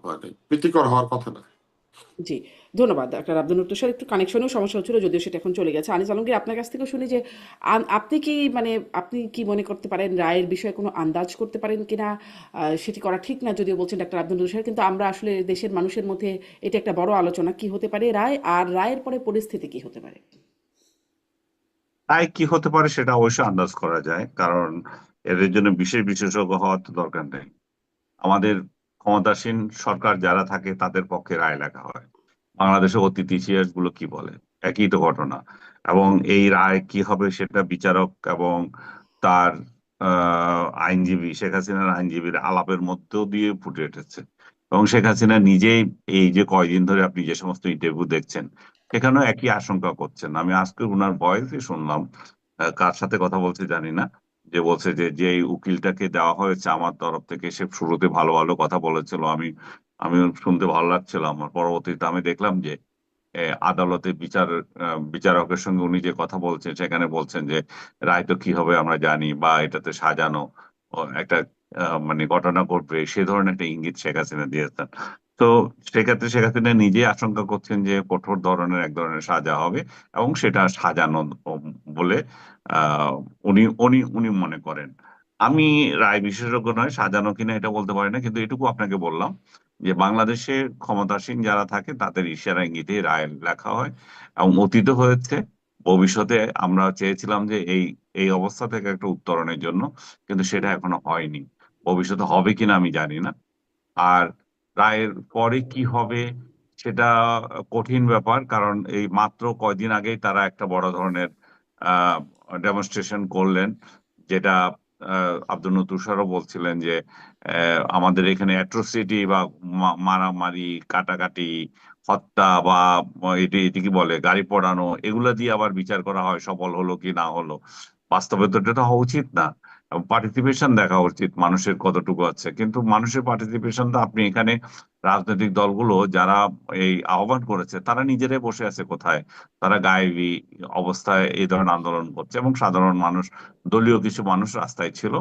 মানে প্রীতিকর হওয়ার কথা না। জি, ধন্যবাদ ডাক্তার আব্দুল তুষার। একটু কানেকশনেও সমস্যা হচ্ছিল, যদিও সেটা এখন চলে গেছে। আনিস আলমগীর, আপনার কাছ থেকেও শুনি যে আপনি কি মানে আপনি কি মনে করতে পারেন রায়ের বিষয়ে কোনো আন্দাজ করতে পারেন কিনা? সেটি করা ঠিক না যদিও বলছেন ডাক্তার আব্দুল তুষার, কিন্তু আমরা আসলে দেশের মানুষের মধ্যে এটা একটা বড় আলোচনা, কি হতে পারে রায়, আর রায়ের পরে পরিস্থিতি কি হতে পারে? তাই কি হতে পারে সেটা অবশ্যই আন্দাজ করা যায়, কারণ এদের জন্য বিশেষ বিশেষজ্ঞ হওয়ার তো দরকার নেই। আমাদের ক্ষমতাসীন সরকার যারা থাকে তাদের পক্ষে রায় লেখা হয়। বাংলাদেশের অতীত ইতিহাস গুলো কি বলে, একই তো ঘটনা। এবং এই রায় কি হবে সেটা বিচারক এবং তার আইনজীবী, শেখ হাসিনার আইনজীবীর আলাপের মধ্যেও দিয়ে ফুটে উঠেছে। এবং শেখ হাসিনা নিজেই এই যে কয়দিন ধরে আপনি যে সমস্ত ইন্টারভিউ দেখছেন, সেখানেও একই আশঙ্কা করছেন। আমি আজকে উনার ভয়েসে শুনলাম, কার সাথে কথা বলছে জানি না, যে বলছে যে যে উকিলটাকে দেওয়া হয়েছে আমার তরফ থেকে, সে শুরুতে ভালো ভালো কথা বলেছিল, আমি আমি শুনতে ভালো লাগছিল আমার। পরবর্তীতে আমি দেখলাম যে আদালতে বিচারকের সঙ্গে উনি যে কথা বলছেন সেখানে বলছেন যে রায় তো কি হবে আমরা জানি, বা এটাতে সাজানো একটা মানে ঘটনা ঘটবে, সে ধরনের একটা ইঙ্গিত শেখ হাসিনা দিয়েছেন। তো সেক্ষেত্রে শেখ হাসিনা নিজেই আশঙ্কা করছেন যে কঠোর ধরনের এক ধরনের সাজা হবে, এবং সেটা সাজানো বলে আহ উনি উনি উনি মনে করেন। আমি রায় বিশেষজ্ঞ নয়, সাজানো কিনা এটা বলতে পারি না, কিন্তু এটুকু আপনাকে বললাম যে বাংলাদেশে ক্ষমতাসীন যারা থাকে তাদের ইশারা ইঙ্গিতে রায় লেখা হয়, এবং অতীত হয়েছে। ভবিষ্যতে আমরা চেয়েছিলাম যে এই এই অবস্থা থেকে একটা উত্তরণের জন্য, কিন্তু সেটা এখনো হয়নি। ভবিষ্যতে হবে কিনা আমি জানি না। আর রায়ের পরে কি হবে সেটা কঠিন ব্যাপার, কারণ এই মাত্র কয়দিন আগেই তারা একটা বড় ধরনের আহ ডেমনস্ট্রেশন করলেন, যেটা আব্দুল তুষারও বলছিলেন যে আমাদের এখানে অ্যাট্রোসিটি বা মারামারি, কাটাকাটি, হত্যা বা এটি এটি কি বলে গাড়ি পোড়ানো, এগুলা দিয়ে আবার বিচার করা হয় সফল হলো কি না হলো। বাস্তবে তো এটা হওয়া উচিত না। পার্টিসিপেশন দেখা উচিত মানুষের কতটুকু আছে, কিন্তু মানুষের পার্টিসিপেশন তো আপনি এখানে রাজনৈতিক দলগুলো যারা এই আহ্বান করেছে তারা নিজেরাই বসে আছে কোথায়? তারা গায়েবী অবস্থায় এই ধরনের আন্দোলন করছে, এবং সাধারণ মানুষ, দলীয় কিছু মানুষ রাস্তায় ছিল,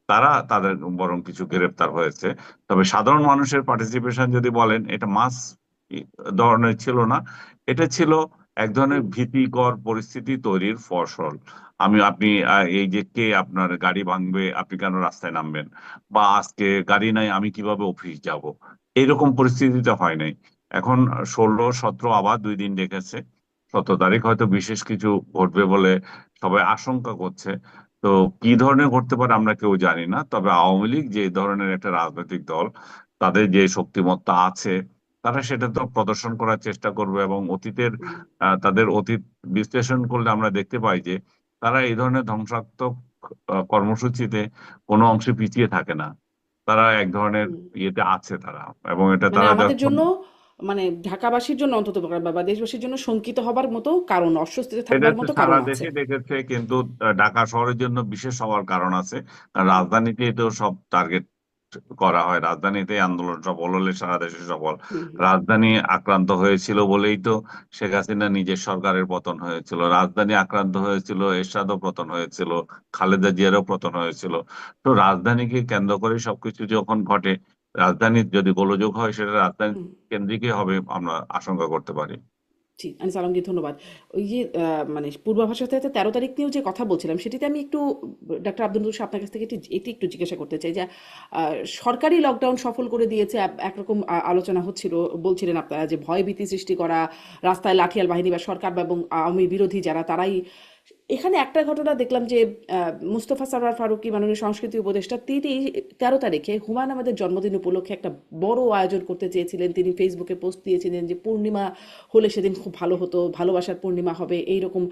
তারা তাদের বরং কিছু গ্রেপ্তার হয়েছে। তবে সাধারণ মানুষের পার্টিসিপেশন যদি বলেন, এটা মাস ধরনের ছিল না, এটা ছিল এক ধরনের হুম, ভীতিকর পরিস্থিতি তৈরির ফসল। আপনি এই যে কে আপনার গাড়ি ভাঙবে, আপনি কেন রাস্তায় নামবেন, বা আজকে গাড়ি নাই আমি কিভাবে অফিস যাব, এইরকম পরিস্থিতিতে হয় নাই। এখন 16, 17 আবার 2 দিন ডেকেছে। 17 তারিখ হয়তো বিশেষ কিছু ঘটবে বলে সবাই আশঙ্কা করছে। তো কি ধরনের ঘটতে পারে আমরা কেউ জানি না, তবে আওয়ামী লীগ যে ধরনের একটা রাজনৈতিক দল, তাদের যে শক্তিমত্তা আছে, তারা সেটা তো প্রদর্শন করার চেষ্টা করবে। এবং অতীতের হুম, তাদের অতীত বিশ্লেষণ করলে আমরা দেখতে পাই যে তারা এই ধরনের ধ্বংসাত্মক কর্মসূচিতে কোনো অংশে পিছিয়ে থাকে না। তারা এক ধরনের হুম। ইয়েতে আছে তারা, এবং এটা মানে তারা আমাদের যখন, জন্য, মানে ঢাকাবাসীর জন্য অন্তত বা দেশবাসীর জন্য শঙ্কিত হবার মতো কারণ, অস্বস্তিতে এটা থাকবার হচ্ছে মতো সারা কারণ আছে। দেশে দেখেছে, কিন্তু ঢাকা শহরের জন্য বিশেষ হওয়ার কারণ আছে। কারণ হুম, রাজধানীতে তো সব টার্গেট করা হয়, রাজধানীতে আন্দোলন সফল হলে সারা দেশে সফল। হুম, রাজধানী আক্রান্ত হয়েছিল বলেই তো শেখ হাসিনা নিজের সরকারের পতন হয়েছিল, রাজধানী আক্রান্ত হয়েছিল এরশাদও পতন হয়েছিল, খালেদা জিয়ারও পতন হয়েছিল। তো রাজধানীকে কেন্দ্র করে সবকিছু যখন ঘটে, রাজধানীর যদি গোলযোগ হয় সেটা রাজধানী হুম। কেন্দ্রিকই হবে আমরা আশঙ্কা করতে পারি। জি, আনিস আলমগীর ধন্যবাদ। ওই যে মানে পূর্বাভাস হতে 13 তারিখ নিয়েও যে কথা বলছিলাম, সেটিতে আমি একটু ডাক্তার আব্দুল নূর আপনার কাছ থেকে এটি একটু জিজ্ঞাসা করতে চাই যে সরকারি লকডাউন সফল করে দিয়েছে একরকম আলোচনা হচ্ছিল, বলছিলেন আপনারা যে ভয়ভীতি সৃষ্টি করা, রাস্তায় লাঠিয়াল বাহিনী বা সরকার এবং আওয়ামী বিরোধী যারা, তারাই। এখানে একটা ঘটনা দেখলাম যে মুস্তফা সরোয়ার ফারুকী মাননীয় সংস্কৃতি উপদেষ্টা, তিনি 13 তারিখে হুমায়ুন আহমেদের জন্মদিন উপলক্ষে একটা বড় আয়োজন করতে চেয়েছিলেন। তিনি ফেসবুকে পোস্ট দিয়েছিলেন যে পূর্ণিমা হলে সেদিন খুব ভালো হতো, ভালোবাসার পূর্ণিমা হবে, এইরকম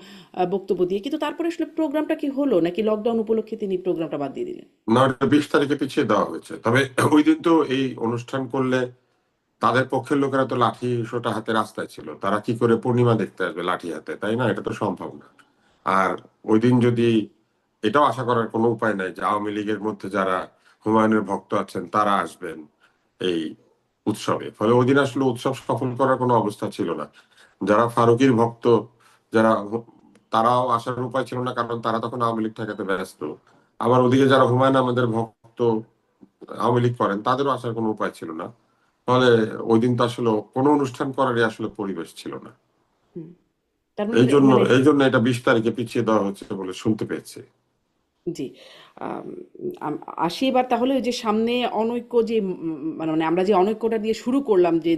বক্তব্য দিয়ে। কিন্তু তারপরে আসলে প্রোগ্রামটা কি হলো, নাকি লকডাউন উপলক্ষে তিনি প্রোগ্রামটা বাদ দিয়ে দিলেন? না, ওটা 20 তারিখে পিছিয়ে দেওয়া হয়েছে। তবে ওই দিন তো এই অনুষ্ঠান করলে তাদের পক্ষের লোকেরা তো লাঠি সোটা হাতে রাস্তায় ছিল, তারা কি করে পূর্ণিমা দেখতে আসবে লাঠি হাতে, তাই না? এটা তো সম্ভব না। আর ওই দিন যদি, এটাও আশা করার কোনো উপায় নাই যে আওয়ামী লীগের মধ্যে যারা হুমায়ুনের ভক্ত আছেন তারা আসবেন এই উৎসবে, ফলে ওই দিন আসলে উৎসব সফল করার কোনো অবস্থা ছিল না। যারা ফারুকীর ভক্ত, যারা তারাও আসার উপায় ছিল না, কারণ তারা তখন আওয়ামী লীগ ঠেকাতে ব্যস্ত। আবার ওদিকে যারা হুমায়ুন আমাদের ভক্ত, আওয়ামী লীগ করেন, তাদেরও আসার কোনো উপায় ছিল না। ফলে ওই দিন তো আসলে কোনো অনুষ্ঠান করারই আসলে পরিবেশ ছিল না। হুম। তার মানে মানে এই জন্য এটা 20 তারিখে পিছিয়ে দেওয়া হচ্ছে বলে শুনতে পেয়েছি। জি। আম আসি এবার তাহলে ওই যে সামনে অনৈক্য যে মানে মানে আমরা যে অনৈক্যটা দিয়ে শুরু করলাম, যে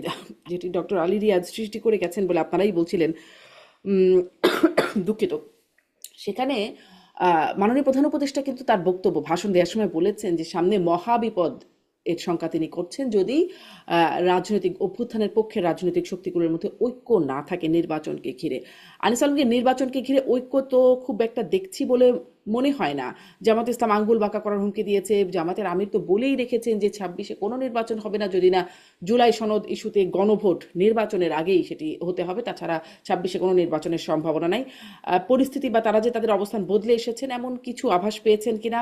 যেটি ডক্টর আলী রিয়াজ সৃষ্টি করে গেছেন বলে আপনারাই বলছিলেন। উম দুঃখিত। সেখানে মাননীয় প্রধান উপদেষ্টা কিন্তু তার বক্তব্য, ভাষণ দেওয়ার সময় বলেছেন যে সামনে মহাবিপদ এর শঙ্কা তিনি করছেন যদি রাজনৈতিক অভ্যুত্থানের পক্ষে রাজনৈতিক শক্তিগুলোর মধ্যে ঐক্য না থাকে নির্বাচনকে ঘিরে। আনিস আলমগীর, নির্বাচনকে ঘিরে ঐক্য তো খুব একটা দেখছি বলে মনে হয় না। জামাত ইসলাম আঙ্গুল বাঁকা করার হুমকি দিয়েছে। জামাতের আমির তো বলেই রেখেছেন যে 26-এ কোনো নির্বাচন হবে না যদি না জুলাই সনদ ইস্যুতে গণভোট নির্বাচনের আগেই সেটি হতে হবে, তাছাড়া 26-এ কোনো নির্বাচনের সম্ভাবনা নাই। পরিস্থিতি বা তারা যে তাদের অবস্থান বদলে এসেছেন এমন কিছু আভাস পেয়েছেন কিনা?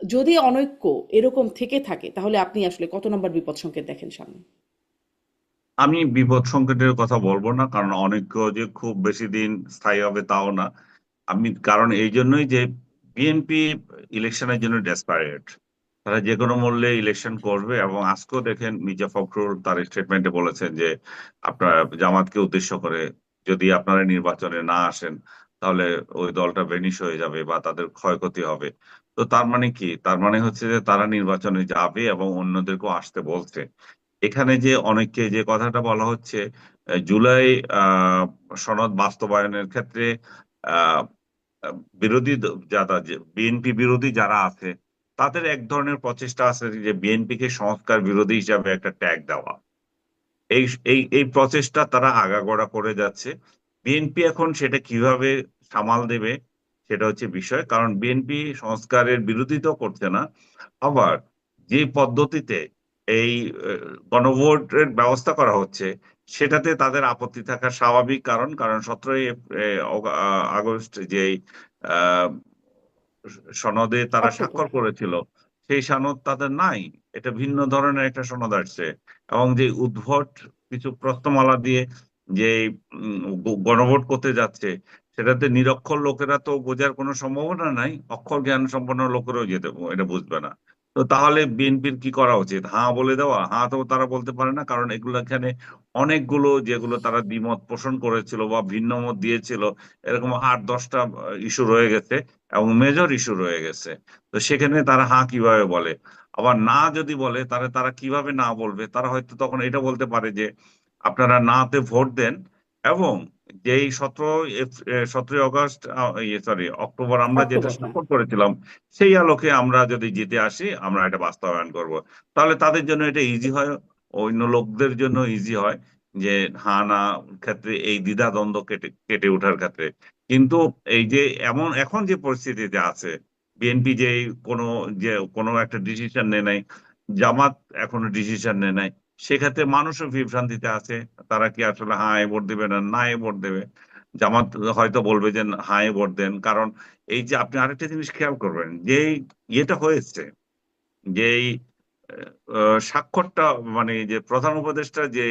যদি অনৈক্য এরকম থেকে থাকে তাহলে আপনি আসলে কত নম্বর বিপদ সংকেত দেখেন সামনে? আমি বিপদ সংকেতের কথা বলবো না, কারণ অনৈক্য যে খুব বেশি দিন স্থায়ী হবে তাও না। কারণ এই জন্যই যে বিএনপি ইলেকশনের জন্য ডেসপারেট, তারা যে কোনো মূল্যে ইলেকশন করবে। এবং আজকেও দেখেন মির্জা ফখরুল তার স্টেটমেন্টে বলেছেন যে আপনার জামাতকে উদ্দেশ্য করে, যদি আপনারা নির্বাচনে না আসেন তাহলে ওই দলটা ভেনিশ হয়ে যাবে বা তাদের ক্ষয়ক্ষতি হবে। তো তার মানে কি? তার মানে হচ্ছে যে তারা নির্বাচনে যাবে এবং অন্যদেরকেও আসতে বলছে। এখানে যে অনেককে যে কথাটা বলা হচ্ছে, জুলাই আহ সনদ বাস্তবায়নের ক্ষেত্রে আহ আহ, বিরোধী যারা, বিএনপি বিরোধী যারা আছে, তাদের এক ধরনের প্রচেষ্টা আছে যে বিএনপি কে সংস্কার বিরোধী হিসাবে একটা ট্যাগ দেওয়া। এই এই প্রচেষ্টা তারা আগাগোড়া করে যাচ্ছে। বিএনপি এখন সেটা কিভাবে সামাল দেবে সেটা হচ্ছে বিষয়। কারণ বিএনপি সংস্কারের বিরোধিতা করছে না, আবার যে পদ্ধতিতে এই গণভোটের ব্যবস্থা করা হচ্ছে সেটাতে তাদের আপত্তি থাকা স্বাভাবিক। কারণ 17ই আগস্ট যেই আহ, সনদে তারা অক্টোবর। স্বাক্ষর করেছিল সেই সনদ তাদের নাই। এটা ভিন্ন ধরনের একটা সনদ আসছে, এবং যে উদ্ভট কিছু প্রশ্নমালা দিয়ে যে গণভোট করতে যাচ্ছে সেটাতে নিরক্ষর লোকেরা তো বোঝার কোনো সম্ভাবনা নাই, অক্ষর জ্ঞান সম্পন্ন লোকেরাও এটা বুঝবে না। তো তাহলে বিএনপির কি করা উচিত? হাঁ বলে দেওয়া? হাঁ তো তারা বলতে পারে না, কারণ এগুলো এখানে অনেকগুলো যেগুলো তারা দ্বিমত পোষণ করেছিল বা ভিন্ন মত দিয়েছিল, এরকম 8-10টা ইস্যু রয়ে গেছে এবং মেজর ইস্যু রয়ে গেছে। তো সেখানে তারা হাঁ কিভাবে বলে? আবার না যদি বলে তাহলে তারা কিভাবে না বলবে? তারা হয়তো তখন এটা বলতে পারে যে আপনারা নাতে ভোট দেন, এবং যেই 17ই আগস্ট, সরি অক্টোবর আমরা যেটা অক্টোবর, হ্যাঁ। স্বাক্ষর করেছিলাম সেই আলোকে আমরা যদি জিতে আসি আমরা এটা বাস্তবায়ন করব। তাহলে তাদের জন্য এটা ইজি হয়, অন্য লোকদের জন্য ইজি হয় যে হ্যাঁ না ক্ষেত্রে এই দ্বিধা দ্বন্দ্ব কেটে কেটে ওঠার ক্ষেত্রে। কিন্তু এই যে এমন এখন যে পরিস্থিতিতে আছে, বিএনপি কোনো কোনো একটা ডিসিশন নেয় নাই, জামাত এখনো ডিসিশন নেয় নাই, সেক্ষেত্রে মানুষও বিভ্রান্তিতে আছে। তারা কি আসলে হাঁ এ ভোট দেবে না না এ ভোট দেবে? জামাত হয়তো বলবে যে হাঁ এ ভোট দেন, কারণ এই যে আপনি আরেকটা জিনিস খেয়াল করবেন যে ইয়েটা হয়েছে, যেই স্বাক্ষরটা, মানে যে প্রধান উপদেষ্টা যে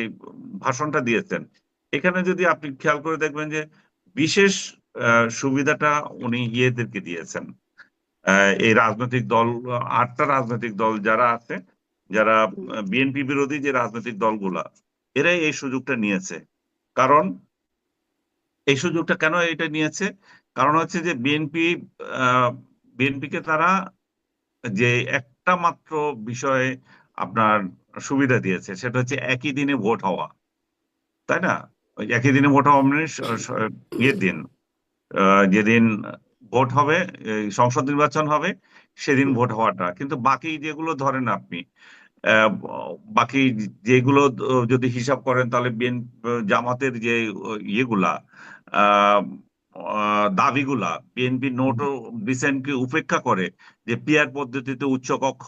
ভাষণটা দিয়েছেন, এখানে যদি আপনি খেয়াল করে দেখবেন যে বিশেষ সুবিধাটা উনি ইয়েদেরকে দিয়েছেন, এই রাজনৈতিক দল, 8টা রাজনৈতিক দল যারা আছে, যারা হুম, বিএনপি বিরোধী যে রাজনৈতিক দলগুলা, এরাই এই সুযোগটা নিয়েছে। কারণ এই সুযোগটা কেন এটা নিয়েছে? কারণ হচ্ছে যে বিএনপিকে তারা যে একটা মাত্র বিষয়ে আপনার সুবিধা দিয়েছে, সেটা হচ্ছে একই দিনে ভোট হওয়া, তাই না? ওই একই দিনে ভোট হওয়া মানে ইয়ের দিন, যেদিন ভোট হবে, এই সংসদ নির্বাচন হবে সেদিন হুম, ভোট হওয়াটা। কিন্তু বাকি যেগুলো ধরেন আপনি, আহ, বাকি যেগুলো যদি হিসাব করেন তাহলে জামাতের যে ইয়েগুলা, আহ, দাবিগুলা, বিএনপি নোট ও ডিসেন্টকে উপেক্ষা করে যে পিয়ার পদ্ধতিতে উচ্চকক্ষ,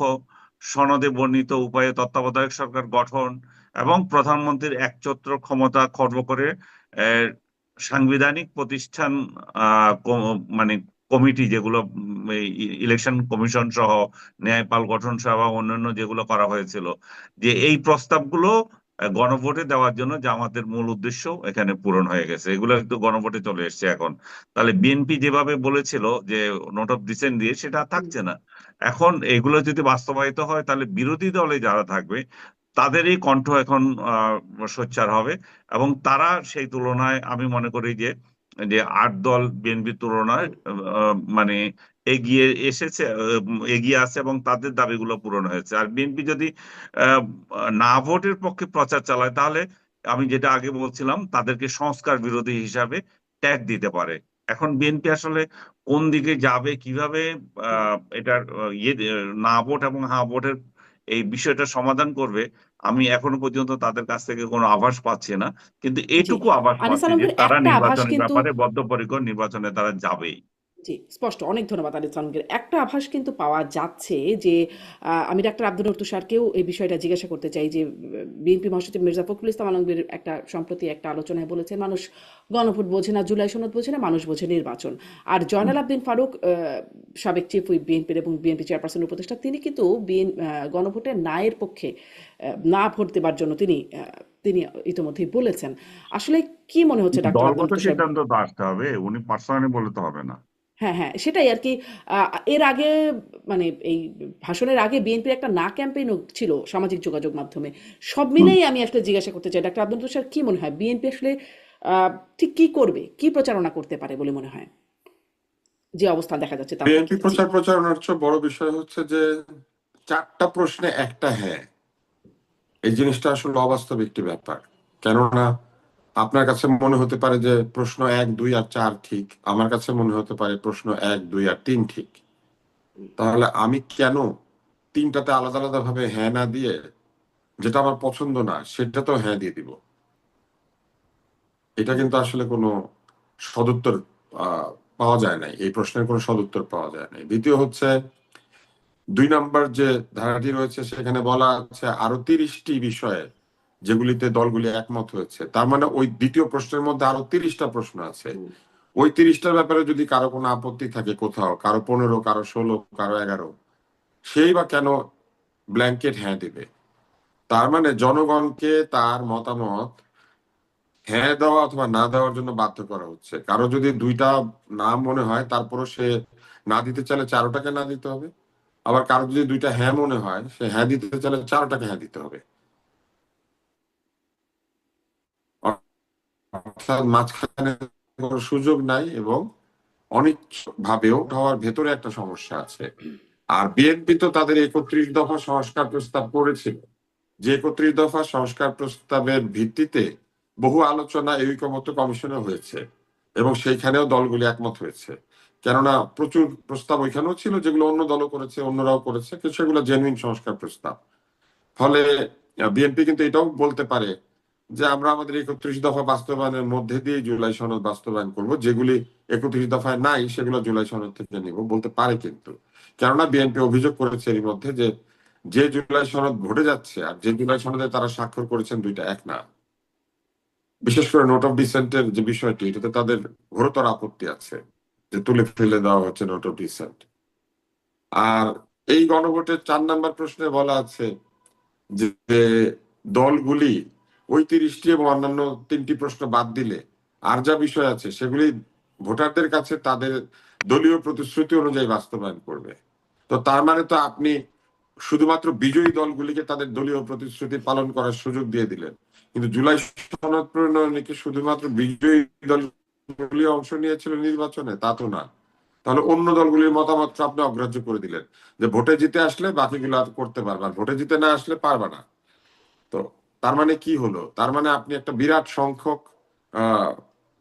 সনদে বর্ণিত উপায়ে তত্ত্বাবধায়ক সরকার গঠন এবং প্রধানমন্ত্রীর একচ্ছত্র ক্ষমতা খর্ব করে আহ, সাংবিধানিক প্রতিষ্ঠান, মানে কমিটি যেগুলো, ইলেকশন কমিশন সহ ন্যায়পাল গঠন সহ বা অন্যান্য যেগুলো করা হয়েছিল, যে এই প্রস্তাবগুলো গণভোটে দেওয়ার জন্য জামাতের মূল উদ্দেশ্য এখানে পূরণ হয়ে গেছে, এগুলো কিন্তু গণভোটে চলে এসেছে এখন। তাহলে বিএনপি যেভাবে বলেছিল যে নোট অফ ডিসেন্ট দিয়ে, সেটা আর হুম। থাকছে না। এখন এগুলো যদি বাস্তবায়িত হয় তাহলে বিরোধী দলে যারা থাকবে তাদেরই কণ্ঠ এখন সোচ্চার হবে, এবং তারা সেই তুলনায় আমি মনে করি যে যে 8 দল বিএনপির তুলনায় মানে এগিয়ে এসেছে, এগিয়ে আছে, এবং তাদের দাবিগুলো পূরণ হয়েছে। আর বিএনপি যদি আহ, না ভোটের পক্ষে প্রচার চালায় তাহলে আমি যেটা আগে বলছিলাম তাদেরকে সংস্কার বিরোধী হিসাবে ট্যাগ দিতে পারে। এখন বিএনপি আসলে কোন দিকে যাবে, কিভাবে এটার না ভোট এবং হ্যাঁ ভোটের এই বিষয়টা সমাধান করবে, আমি এখনো পর্যন্ত তাদের কাছ থেকে কোনো আভাস পাচ্ছি না। কিন্তু জি, এটুকু আভাস আনিস পাচ্ছি আলম যে ভাই, তারা একটা আভাস নির্বাচনের কিন্তু, ব্যাপারে বদ্ধপরিকর, নির্বাচনে তারা যাবেই। জি, স্পষ্ট। অনেক ধন্যবাদ আনিস আলমগীর। একটা আভাস কিন্তু পাওয়া যাচ্ছে যে আমি ডাক্তার আব্দুল তুষারকেও এই বিষয়টা জিজ্ঞাসা করতে চাই যে বিএনপি মহাসচিব মির্জা ফখরুল ইসলাম আলমগীর সম্প্রতি একটা আলোচনায় বলেছেন, মানুষ গণভোট বোঝে না, জুলাই সনদ বোঝে না, মানুষ বোঝে নির্বাচন। আর জয়নাল আবদিন ফারুক, সাবেক চিফ হুইপ বিএনপির এবং বিএনপি চেয়ারপারসন উপদেষ্টা, তিনি কিন্তু গণভোটের নায়ের পক্ষে, না ভোট দেবার জন্য তিনি তিনি ইতিমধ্যেই বলেছেন। আসলে কি মনে হচ্ছে কিন্তু ডাক্তার আব্দুল দলগত তুষার? সিদ্ধান্ত তো আসতে হবে, উনি পার্সোনালি বলে তো হবে না। হ্যাঁ, হ্যাঁ, সেটাই আরকি। এর আগে, মানে এই ভাষণের আগে বিএনপির একটা না ক্যাম্পেইনও ছিল সামাজিক যোগাযোগ মাধ্যমে। সব হুম। মিলেই আমি আসলে জিজ্ঞাসা করতে চাই, ডাক্তার আব্দুল তুষার, কি মনে হয় বিএনপি আসলে আ ঠিক কি করবে? কি প্রচারণা করতে পারে বলে মনে হয়? যে অবস্থান দেখা যাচ্ছে তার বিএনপি প্রেক্ষিতে। জি। প্রচারণার চেয়ে বড় বিষয় হচ্ছে যে 4টা প্রশ্নে একটা হ্যাঁ, এই জিনিসটা আসলে অবাস্তব একটি ব্যাপার। কেননা আপনার কাছে মনে হতে পারে যে প্রশ্ন 1, 2 আর 4 ঠিক, আমার কাছে মনে হতে পারে প্রশ্ন 1, 2 আর 3 ঠিক। তাহলে আমি কেন 3টাতে আলাদা আলাদা ভাবে হ্যাঁ না দিয়ে যেটা আমার পছন্দ না সেটা তো হ্যাঁ দিয়ে দিব? এটা হুম, কিন্তু আসলে কোনো সদুত্তর আহ পাওয়া যায় নাই, এই প্রশ্নের কোনো সদুত্তর পাওয়া যায় নাই। দ্বিতীয় হচ্ছে 2 নম্বর যে ধারাটি রয়েছে সেখানে বলা আছে আরো 30টি বিষয়ে যেগুলিতে দলগুলি একমত হয়েছে। তার মানে ওই দ্বিতীয় প্রশ্নের মধ্যে আরো 30টা প্রশ্ন আছে। ওই 30টার ব্যাপারে যদি কারো কোনো আপত্তি থাকে, কোথাও কারো 15, কারো 16, কারো 11, সেই বা কেন ব্ল্যাঙ্কেট হ্যাঁ দিবে? তার মানে জনগণকে তার মতামত হ্যাঁ দেওয়া অথবা না দেওয়ার জন্য বাধ্য করা হচ্ছে। কারো যদি 2টা না মনে হয়, তারপরও সে না দিতে চাইলে 4টাকে না দিতে হবে। আবার কারো যদি 2টা হ্যাঁ মনে হয়, সে হ্যাঁ দিতে চাইলে 4টাকে হ্যাঁ দিতে হবে। অর্থাৎ মাঝখানে কোনো সুযোগ নাই, এবং অনেক ভাবেও হওয়ার ভেতরে একটা সমস্যা আছে। আর বিএনপি তো তাদের 31 দফা সংস্কার প্রস্তাব করেছিল, যে 31 দফা সংস্কার প্রস্তাবের ভিত্তিতে বহু আলোচনা এই ঐকমত্য কমিশনে হয়েছে, এবং সেইখানেও দলগুলি একমত হয়েছে। কেননা প্রচুর প্রস্তাব ওইখানেও ছিল যেগুলো অন্য দলও করেছে, অন্যরাও করেছে, কিছু সেগুলো জেনুইন সংস্কার প্রস্তাব। ফলে বিএনপি কিন্তু এটাও বলতে পারে যে আমরা আমাদের 31 দফা বাস্তবায়নের মধ্যে দিয়ে জুলাই সনদ বাস্তবায়ন করব, যেগুলি 31 দফায় নাই সেগুলো জুলাই সনদ থেকে নিব, বলতে পারে কিন্তু। কেননা বিএনপি অভিযোগ করেছে এর মধ্যে যে যে জুলাই সনদ ভোটে যাচ্ছে আর যে জুলাই সনদে তারা স্বাক্ষর করেছেন, দুইটা এক না। বিশেষ করে নোট অফ ডিসেন্টের যে বিষয়টি, এটাতে তাদের ঘোরতর আপত্তি আছে, যে তুলে ফেলে দেওয়া হচ্ছে নোট অফ ডিসেন্ট। আর এই গণভোটের 4 নম্বর প্রশ্নে বলা আছে যে দলগুলি ওই 30টি এবং অন্যান্য 3টি প্রশ্ন বাদ দিলে আর যা বিষয় আছে সেগুলি ভোটারদের কাছে তাদের দলীয় প্রতিশ্রুতি অনুযায়ী বাস্তবায়ন করবে। তো তার মানে তো আপনি শুধুমাত্র বিজয়ী দলগুলিকে তাদের দলীয় প্রতিশ্রুতি পালন করার সুযোগ দিয়ে দিলেন, কিন্তু জুলাই সনদ প্রণয়নে কি শুধুমাত্র বিজয়ী দলগুলি অংশ নিয়েছিল নির্বাচনে? তা তো না। তাহলে অন্য দলগুলির মতামত আপনি অগ্রাহ্য করে দিলেন, যে ভোটে জিতে আসলে বাকিগুলো করতে পারবা, ভোটে জিতে না আসলে পারবা না। তো তার মানে কি হলো? তার মানে আপনি একটা বিরাট সংখ্যক আহ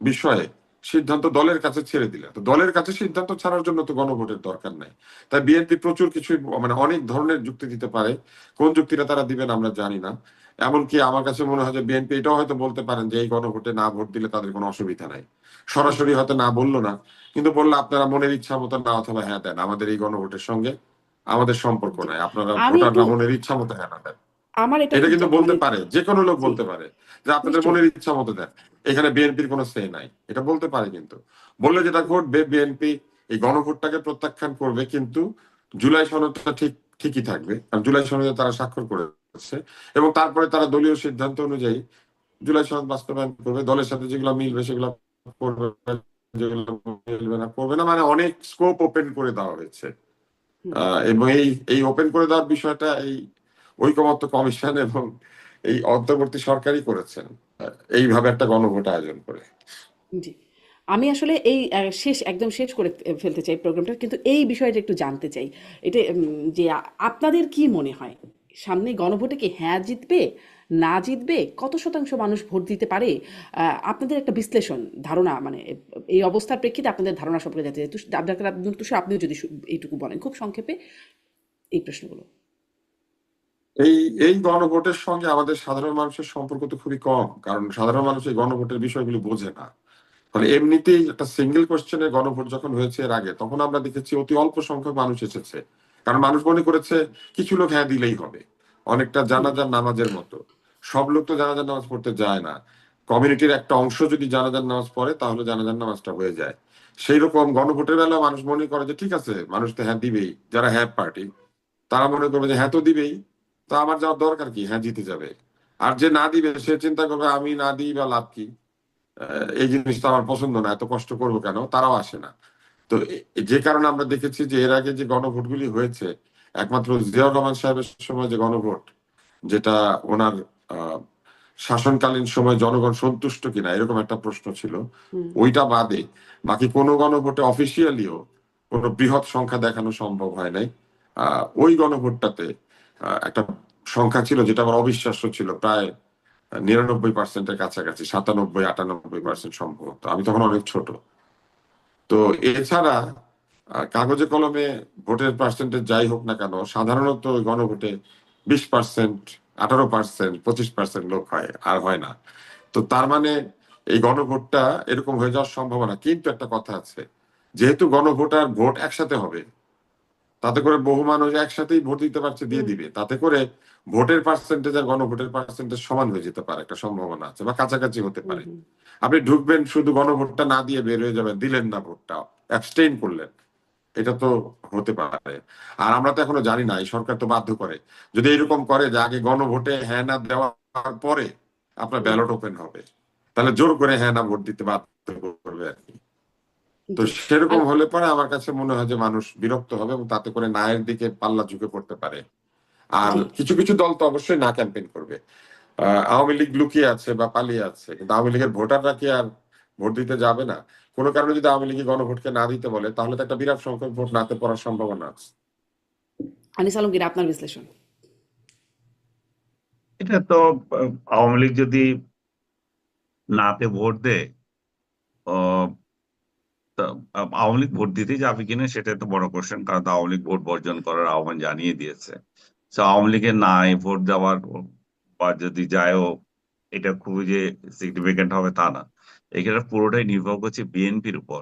বিষয়ে সিদ্ধান্ত দলের কাছে ছেড়ে দিলেন। তো দলের কাছে সিদ্ধান্ত ছাড়ার জন্য তো গণভোটের দরকার নাই। তাই বিএনপি প্রচুর কিছু, মানে অনেক ধরনের যুক্তি দিতে পারে। কোন যুক্তিটা তারা দিবেন আমরা জানি না। এমনকি আমার কাছে মনে হয় যে বিএনপি এটাও হয়তো বলতে পারেন যে এই গণভোটে না ভোট দিলে তাদের কোনো অসুবিধা নাই। সরাসরি হয়তো না বললো না, কিন্তু বললো আপনারা মনের ইচ্ছা মতো না অথবা হ্যাঁ দেন, আমাদের এই গণভোটের সঙ্গে আমাদের সম্পর্ক জি। নাই, আপনারা আমি একটু, ভোটাররা মনের ইচ্ছা মতো হ্যাঁ না দেন। আমার এটা এটা একটু কিন্তু বলতে মানে, পারে, যে কোনো লোক জি, বলতে পারে যে আপনাদের নিশ্চয়ই। মনের ইচ্ছা মতো দেন, এখানে বিএনপির কোনো সে নাই, এটা বলতে পারে। কিন্তু বললে যেটা ঘটবে, বিএনপি এই গণভোটটাকে প্রত্যাখ্যান করবে, কিন্তু জুলাই সনদটা ঠিকই থাকবে, কারণ জুলাই সনদে তারা স্বাক্ষর করেছে, এবং তারপরে তারা দলীয় সিদ্ধান্ত অনুযায়ী জুলাই সনদ বাস্তবায়ন করবে। দলের সাথে যেগুলো মিলবে সেগুলো করবে, যেগুলো মিলবে না করবে না। মানে অনেক স্কোপ ওপেন করে দেওয়া হয়েছে। হুম, এবং এই এই ওপেন করে দেওয়ার বিষয়টা এই ঐকমত্য কমিশন এবং এই অন্তর্বর্তী সরকারই করেছেন, এইভাবে একটা গণভোট আয়োজন করে। জি। আমি আসলে এই একদম শেষ করে ফেলতে চাই প্রোগ্রামটা, কিন্তু এই বিষয়টা একটু জানতে চাই। এটা যে আপনাদের কি মনে হয়, সামনে গণভোটে কি হ্যাঁ জিতবে, না জিতবে, কত শতাংশ মানুষ ভোট দিতে পারে? আপনাদের একটা বিশ্লেষণ, ধারণা, মানে এই অবস্থার প্রেক্ষিতে আপনাদের ধারণা সম্পর্কে জানতে চাই। ডাক্তার আব্দুল তুষার, আপনিও যদি এইটুকু বলেন খুব সংক্ষেপে এই প্রশ্নগুলো। এই এই গণভোটের সঙ্গে আমাদের সাধারণ মানুষের সম্পর্ক তো খুবই কম, কারণ সাধারণ মানুষ এই গণভোটের বিষয়গুলি বোঝে না। ফলে এমনিতেই একটা সিঙ্গেল কোশ্চেনে গণভোট যখন হয়েছে এর আগে, তখন আমরা দেখেছি অতি অল্প সংখ্যক মানুষ এসেছে। কারণ মানুষ মনে করেছে কিছু লোক হ্যাঁ দিলেই হবে, অনেকটা হুম, জানাজার নামাজের মতো। সব লোক তো জানাজার নামাজ পড়তে যায় না। কমিউনিটির একটা অংশ যদি জানাজার নামাজ পড়ে তাহলে জানাজার নামাজটা হয়ে যায়। সেই রকম গণভোটের বেলা মানুষ মনে করে যে ঠিক আছে, মানুষ তো হ্যাঁ দিবেই, যারা হ্যাঁ পার্টি তারা মনে করবে যে হ্যাঁ তো দিবেই, তো আমার যাওয়ার দরকার কি, হ্যাঁ জিতে যাবে। আর যে না দিবে সে চিন্তা করবে আমি না দিই বা লাভ কি, এই জিনিসটা আমার পছন্দ না, এত কষ্ট করবো কেন, তারাও আসে না। তো যে কারণে আমরা দেখেছি যে এর আগে যে গণভোটগুলি হয়েছে, একমাত্র জিয়াউর রহমান সাহেবের সময় যে গণভোট, যেটা ওনার আহ, শাসনকালীন সময় জনগণ সন্তুষ্ট কিনা এরকম একটা প্রশ্ন ছিল, হুম, ওইটা বাদে বাকি কোনো গণভোটে অফিসিয়ালিও কোনো বৃহৎ সংখ্যা দেখানো সম্ভব হয় নাই। ওই গণভোটটাতে একটা সংখ্যা ছিল যেটা আমার অবিশ্বাস্য ছিল, প্রায় 99%-এর কাছাকাছি, 97-98% সম্ভবত। আমি তখন অনেক ছোট। তো এছাড়া কাগজে কলমে ভোটের পার্সেন্টেজ যাই হোক না কেন, সাধারণত ওই গণভোটে 20%, 18%, 25% লোক হয়, আর হয় না। তো তার মানে এই গণভোটটা এরকম হয়ে যাওয়ার সম্ভাবনা। কিন্তু একটা কথা আছে, যেহেতু গণভোটার ভোট একসাথে হবে, তাতে করে বহু মানুষ একসাথেই ভোট দিতে পারছে, দিয়ে হুম দিবে, তাতে করে ভোটের পার্সেন্টেজ আর গণভোটের পার্সেন্টেজ সমান হয়ে যেতে পারে, একটা সম্ভাবনা আছে, বা কাছাকাছি হতে হুম পারে। হুম আপনি ঢুকবেন শুধু গণভোটটা না দিয়ে বের হয়ে যাবেন, দিলেন না ভোটটা, অ্যাবস্টেইন করলেন, এটা তো হতে পারে। আর আমরা তো এখনো জানি না, এই সরকার তো বাধ্য করে, যদি এরকম করে যে আগে গণভোটে হ্যাঁ না দেওয়ার পরে আপনার হুম ব্যালট ওপেন হবে, তাহলে জোর করে হ্যাঁ না ভোট দিতে বাধ্য করবে আর কি। তো জি। সেরকম আন- হলে পরে আমার কাছে মনে হয় যে মানুষ বিরক্ত হবে এবং তাতে করে নায়ের দিকে পাল্লা ঝুঁকে পড়তে পারে। আর জি কিছু কিছু দল তো অবশ্যই না ক্যাম্পেইন করবে। আওয়ামী লীগ লুকিয়ে আছে বা পালিয়ে আছে, কিন্তু আওয়ামী লীগের ভোটাররা কি আর ভোট দিতে যাবে না? কোনো কারণে যদি আওয়ামী লীগ গণভোটকে না দিতে বলে, তাহলে তো একটা বিরাট সংখ্যক ভোট নাতে পড়ার সম্ভাবনা আছে। আনিস আলমগীর, আপনার বিশ্লেষণ। এটা তো আওয়ামী লীগ যদি নাতে ভোট দেয়, আহ, তা আওয়ামী লীগ ভোট দিতে যাবে কিনা সেটা তো বড় কোশ্চেন, কারণ তো আওয়ামী লীগ ভোট বর্জন করার আহ্বান জানিয়ে দিয়েছে। তো আওয়ামী লীগের নাই ভোট দেওয়ার বা যদি যায়ও, এটা খুবই যে সিগনিফিকেন্ট হবে তা না। এখানে পুরোটাই নির্ভর করছে বিএনপির উপর।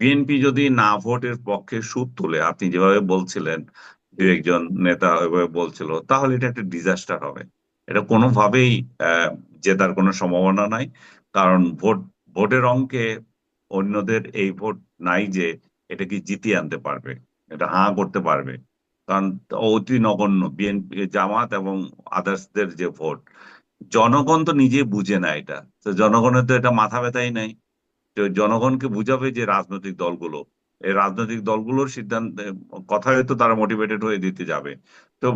বিএনপি যদি না ভোটের পক্ষে সুদ তোলে, আপনি যেভাবে বলছিলেন, দু হুম একজন নেতা ওইভাবে বলছিল, তাহলে এটা একটা ডিজাস্টার হবে। এটা কোনোভাবেই জেতার কোনো সম্ভাবনা নাই। কারণ ভোটের অঙ্কে অন্যদের এই ভোট নাই যে এটা কি জিতিয়ে আনতে পারবে, এটা হাঁ করতে পারবে। কারণ অতি নগণ্য বিএনপি, জামাত এবং আদার্সদের যে ভোট, জনগণ তো নিজে বুঝে না এটা। তো জনগণের তো এটা মাথা ব্যথাই নাই। তো জনগণকে বুঝাবে যে রাজনৈতিক দলগুলো, এই রাজনৈতিক দলগুলোর সিদ্ধান্তে কথায় তো তারা মোটিভেটেড হয়ে দিতে যাবে। তো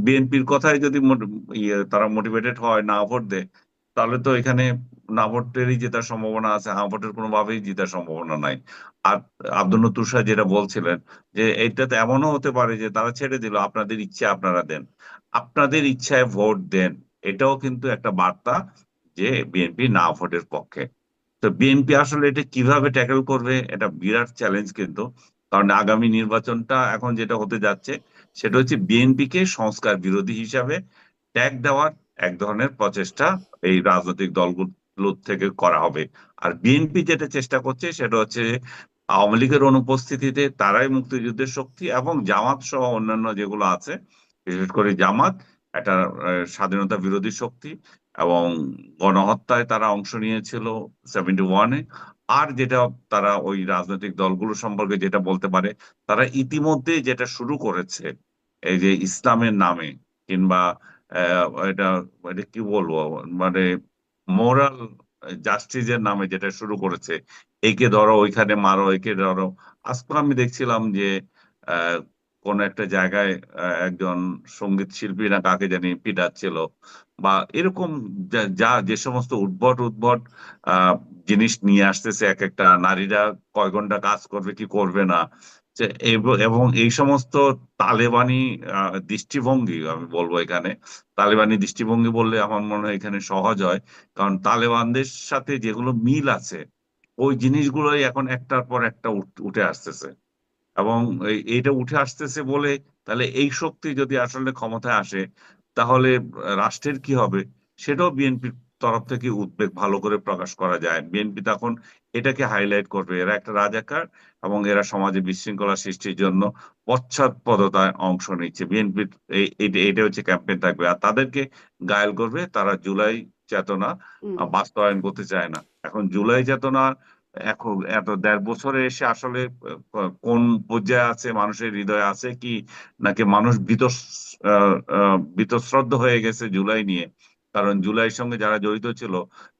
বিএনপির কথায় যদি তারা মোটিভেটেড হয় না ভোট দেয়, তাহলে তো এখানে না ভোটেরই জেতার সম্ভাবনা আছে, হ্যাঁ ভোটের কোনোভাবেই জেতার সম্ভাবনা নাই। আর আব্দুল নতুর সাহেব যেটা বলছিলেন, যে এইটাতে এমনও হতে পারে যে তারা ছেড়ে দিল, আপনাদের ইচ্ছা আপনারা দেন, আপনাদের ইচ্ছায় ভোট দেন, এটাও কিন্তু একটা বার্তা যে বিএনপি না ভোটের পক্ষে। তো বিএনপি আসলে এটা কিভাবে ট্যাকেল করবে, এটা বিরাট চ্যালেঞ্জ কিন্তু। কারণ আগামী নির্বাচনটা এখন যেটা হতে যাচ্ছে, সেটা হচ্ছে বিএনপি কে সংস্কার বিরোধী হিসাবে ট্যাগ দেওয়ার এক ধরনের প্রচেষ্টা এই রাজনৈতিক দলগুলো থেকে করা হবে। আর বিএনপি যেটা চেষ্টা করছে সেটা হচ্ছে যে আওয়ামী লীগের অনুপস্থিতিতে তারাই মুক্তিযুদ্ধের শক্তি, এবং জামাত সহ অন্যান্য যেগুলো আছে, বিশেষ করে জামাত একটা স্বাধীনতা বিরোধী শক্তি, এবং গণহত্যায় তারা অংশ নিয়েছিল 71-এ। আর যেটা তারা ওই রাজনৈতিক দলগুলো সম্পর্কে যেটা বলতে পারে, তারা ইতিমধ্যে যেটা শুরু করেছে, এই যে ইসলামের নামে, কিংবা এটা এটা কি বলবো, মানে মোরাল জাস্টিসের নামে যেটা শুরু করেছে, একে ধরো ওইখানে মারো, একে ধরো। আজকে আমি দেখছিলাম যে আহ কোন একটা জায়গায় একজন সঙ্গীত শিল্পী না কাকে জানি পিটাচ্ছিল, বা এরকম যে সমস্ত উদ্ভট উদ্ভট আহ জিনিস নিয়ে আসতেছে এক একটা, নারীরা কয় ঘন্টা কাজ করবে কি করবে না, এবং এই সমস্ত তালেবানি দৃষ্টিভঙ্গি, আমি বলবো এখানে তালেবানি দৃষ্টিভঙ্গি বললে আমার মনে হয় এখানে সহজ হয়। কারণ তালেবানদের সাথে যেগুলো মিল আছে, ওই জিনিসগুলোই এখন একটার পর একটা উঠে আসতেছে। এবং এইটা উঠে আসতেছে বলে, তাহলে এই শক্তি যদি আসলে ক্ষমতায় আসে, তাহলে রাষ্ট্রের কি হবে, সেটাও বিএনপির তরফ থেকে উদ্বেগ ভালো করে প্রকাশ করা যায়। বিএনপি তখন এটাকে হাইলাইট করবে, এরা একটা রাজাকার এবং এরা সমাজে বিশৃঙ্খলা সৃষ্টির জন্য পশ্চাৎপদতায় অংশ নিচ্ছে। বিএনপির এইটা হচ্ছে ক্যাম্পেইন থাকবে, আর তাদেরকে ঘায়েল করবে তারা জুলাই চেতনা হুম বাস্তবায়ন করতে চায় না। এখন জুলাই চেতনা এখন এত 1.5 বছরে এসে আসলে কোন পর্যায়ে আছে, মানুষের হৃদয়ে আছে কি, নাকি মানুষ বীতশ্রদ্ধ হয়ে গেছে জুলাই নিয়ে। কারণ জুলাইয়ের সঙ্গে যারা জড়িত ছিল,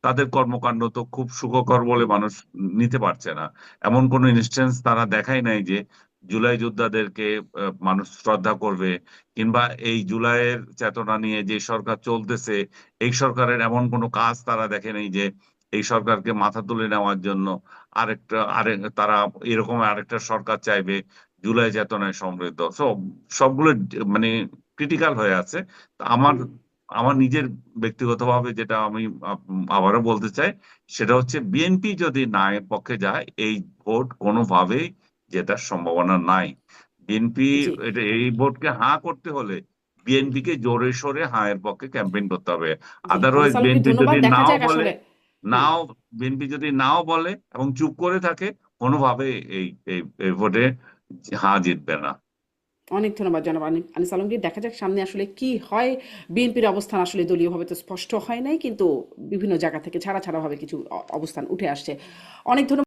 তাদের কর্মকাণ্ড তো খুব সুখকর বলে মানুষ নিতে পারছে না। এমন কোন ইনস্টেন্স তারা দেখায় নাই যে জুলাই যোদ্ধাদেরকে মানুষ শ্রদ্ধা করবে, কিংবা এই জুলাইয়ের চেতনা নিয়ে যে সরকার চলতেছে, এই সরকারের এমন কোনো কাজ তারা দেখে নেই যে এই সরকারকে মাথা তুলে নেওয়ার জন্য তারা এরকম আরেকটা সরকার চাইবে জুলাই চেতনায় সমৃদ্ধ। সবগুলো মানে ক্রিটিক্যাল হয়ে আছে। তা আমার হুম আমার নিজের ব্যক্তিগতভাবে যেটা আমি আবারও বলতে চাই, সেটা হচ্ছে বিএনপি যদি না এর পক্ষে যায়, এই ভোট কোনোভাবেই জেতার সম্ভাবনা নাই। বিএনপি জি এই ভোটকে হাঁ করতে হলে বিএনপি কে জোরে সোরে হাঁ এর পক্ষে ক্যাম্পেইন করতে হবে। জি আনিস আদারওয়াইজ আলমগীর, বিএনপি ধন্যবাদ। যদি দেখা নাও যাক বলে, আসলে। হুম বিএনপি যদি নাও বলে এবং চুপ করে থাকে, কোনোভাবে এই এই এই ভোটে হ্যাঁ জিতবে না। অনেক ধন্যবাদ জনাব আনিস আলমগীর। দেখা যাক সামনে আসলে কি হয়। বিএনপির অবস্থান আসলে দলীয়ভাবে তো স্পষ্ট হয় নাই, কিন্তু বিভিন্ন জায়গা থেকে ছাড়া ছাড়া ভাবে কিছু অবস্থান উঠে আসছে। অনেক ধন্যবাদ।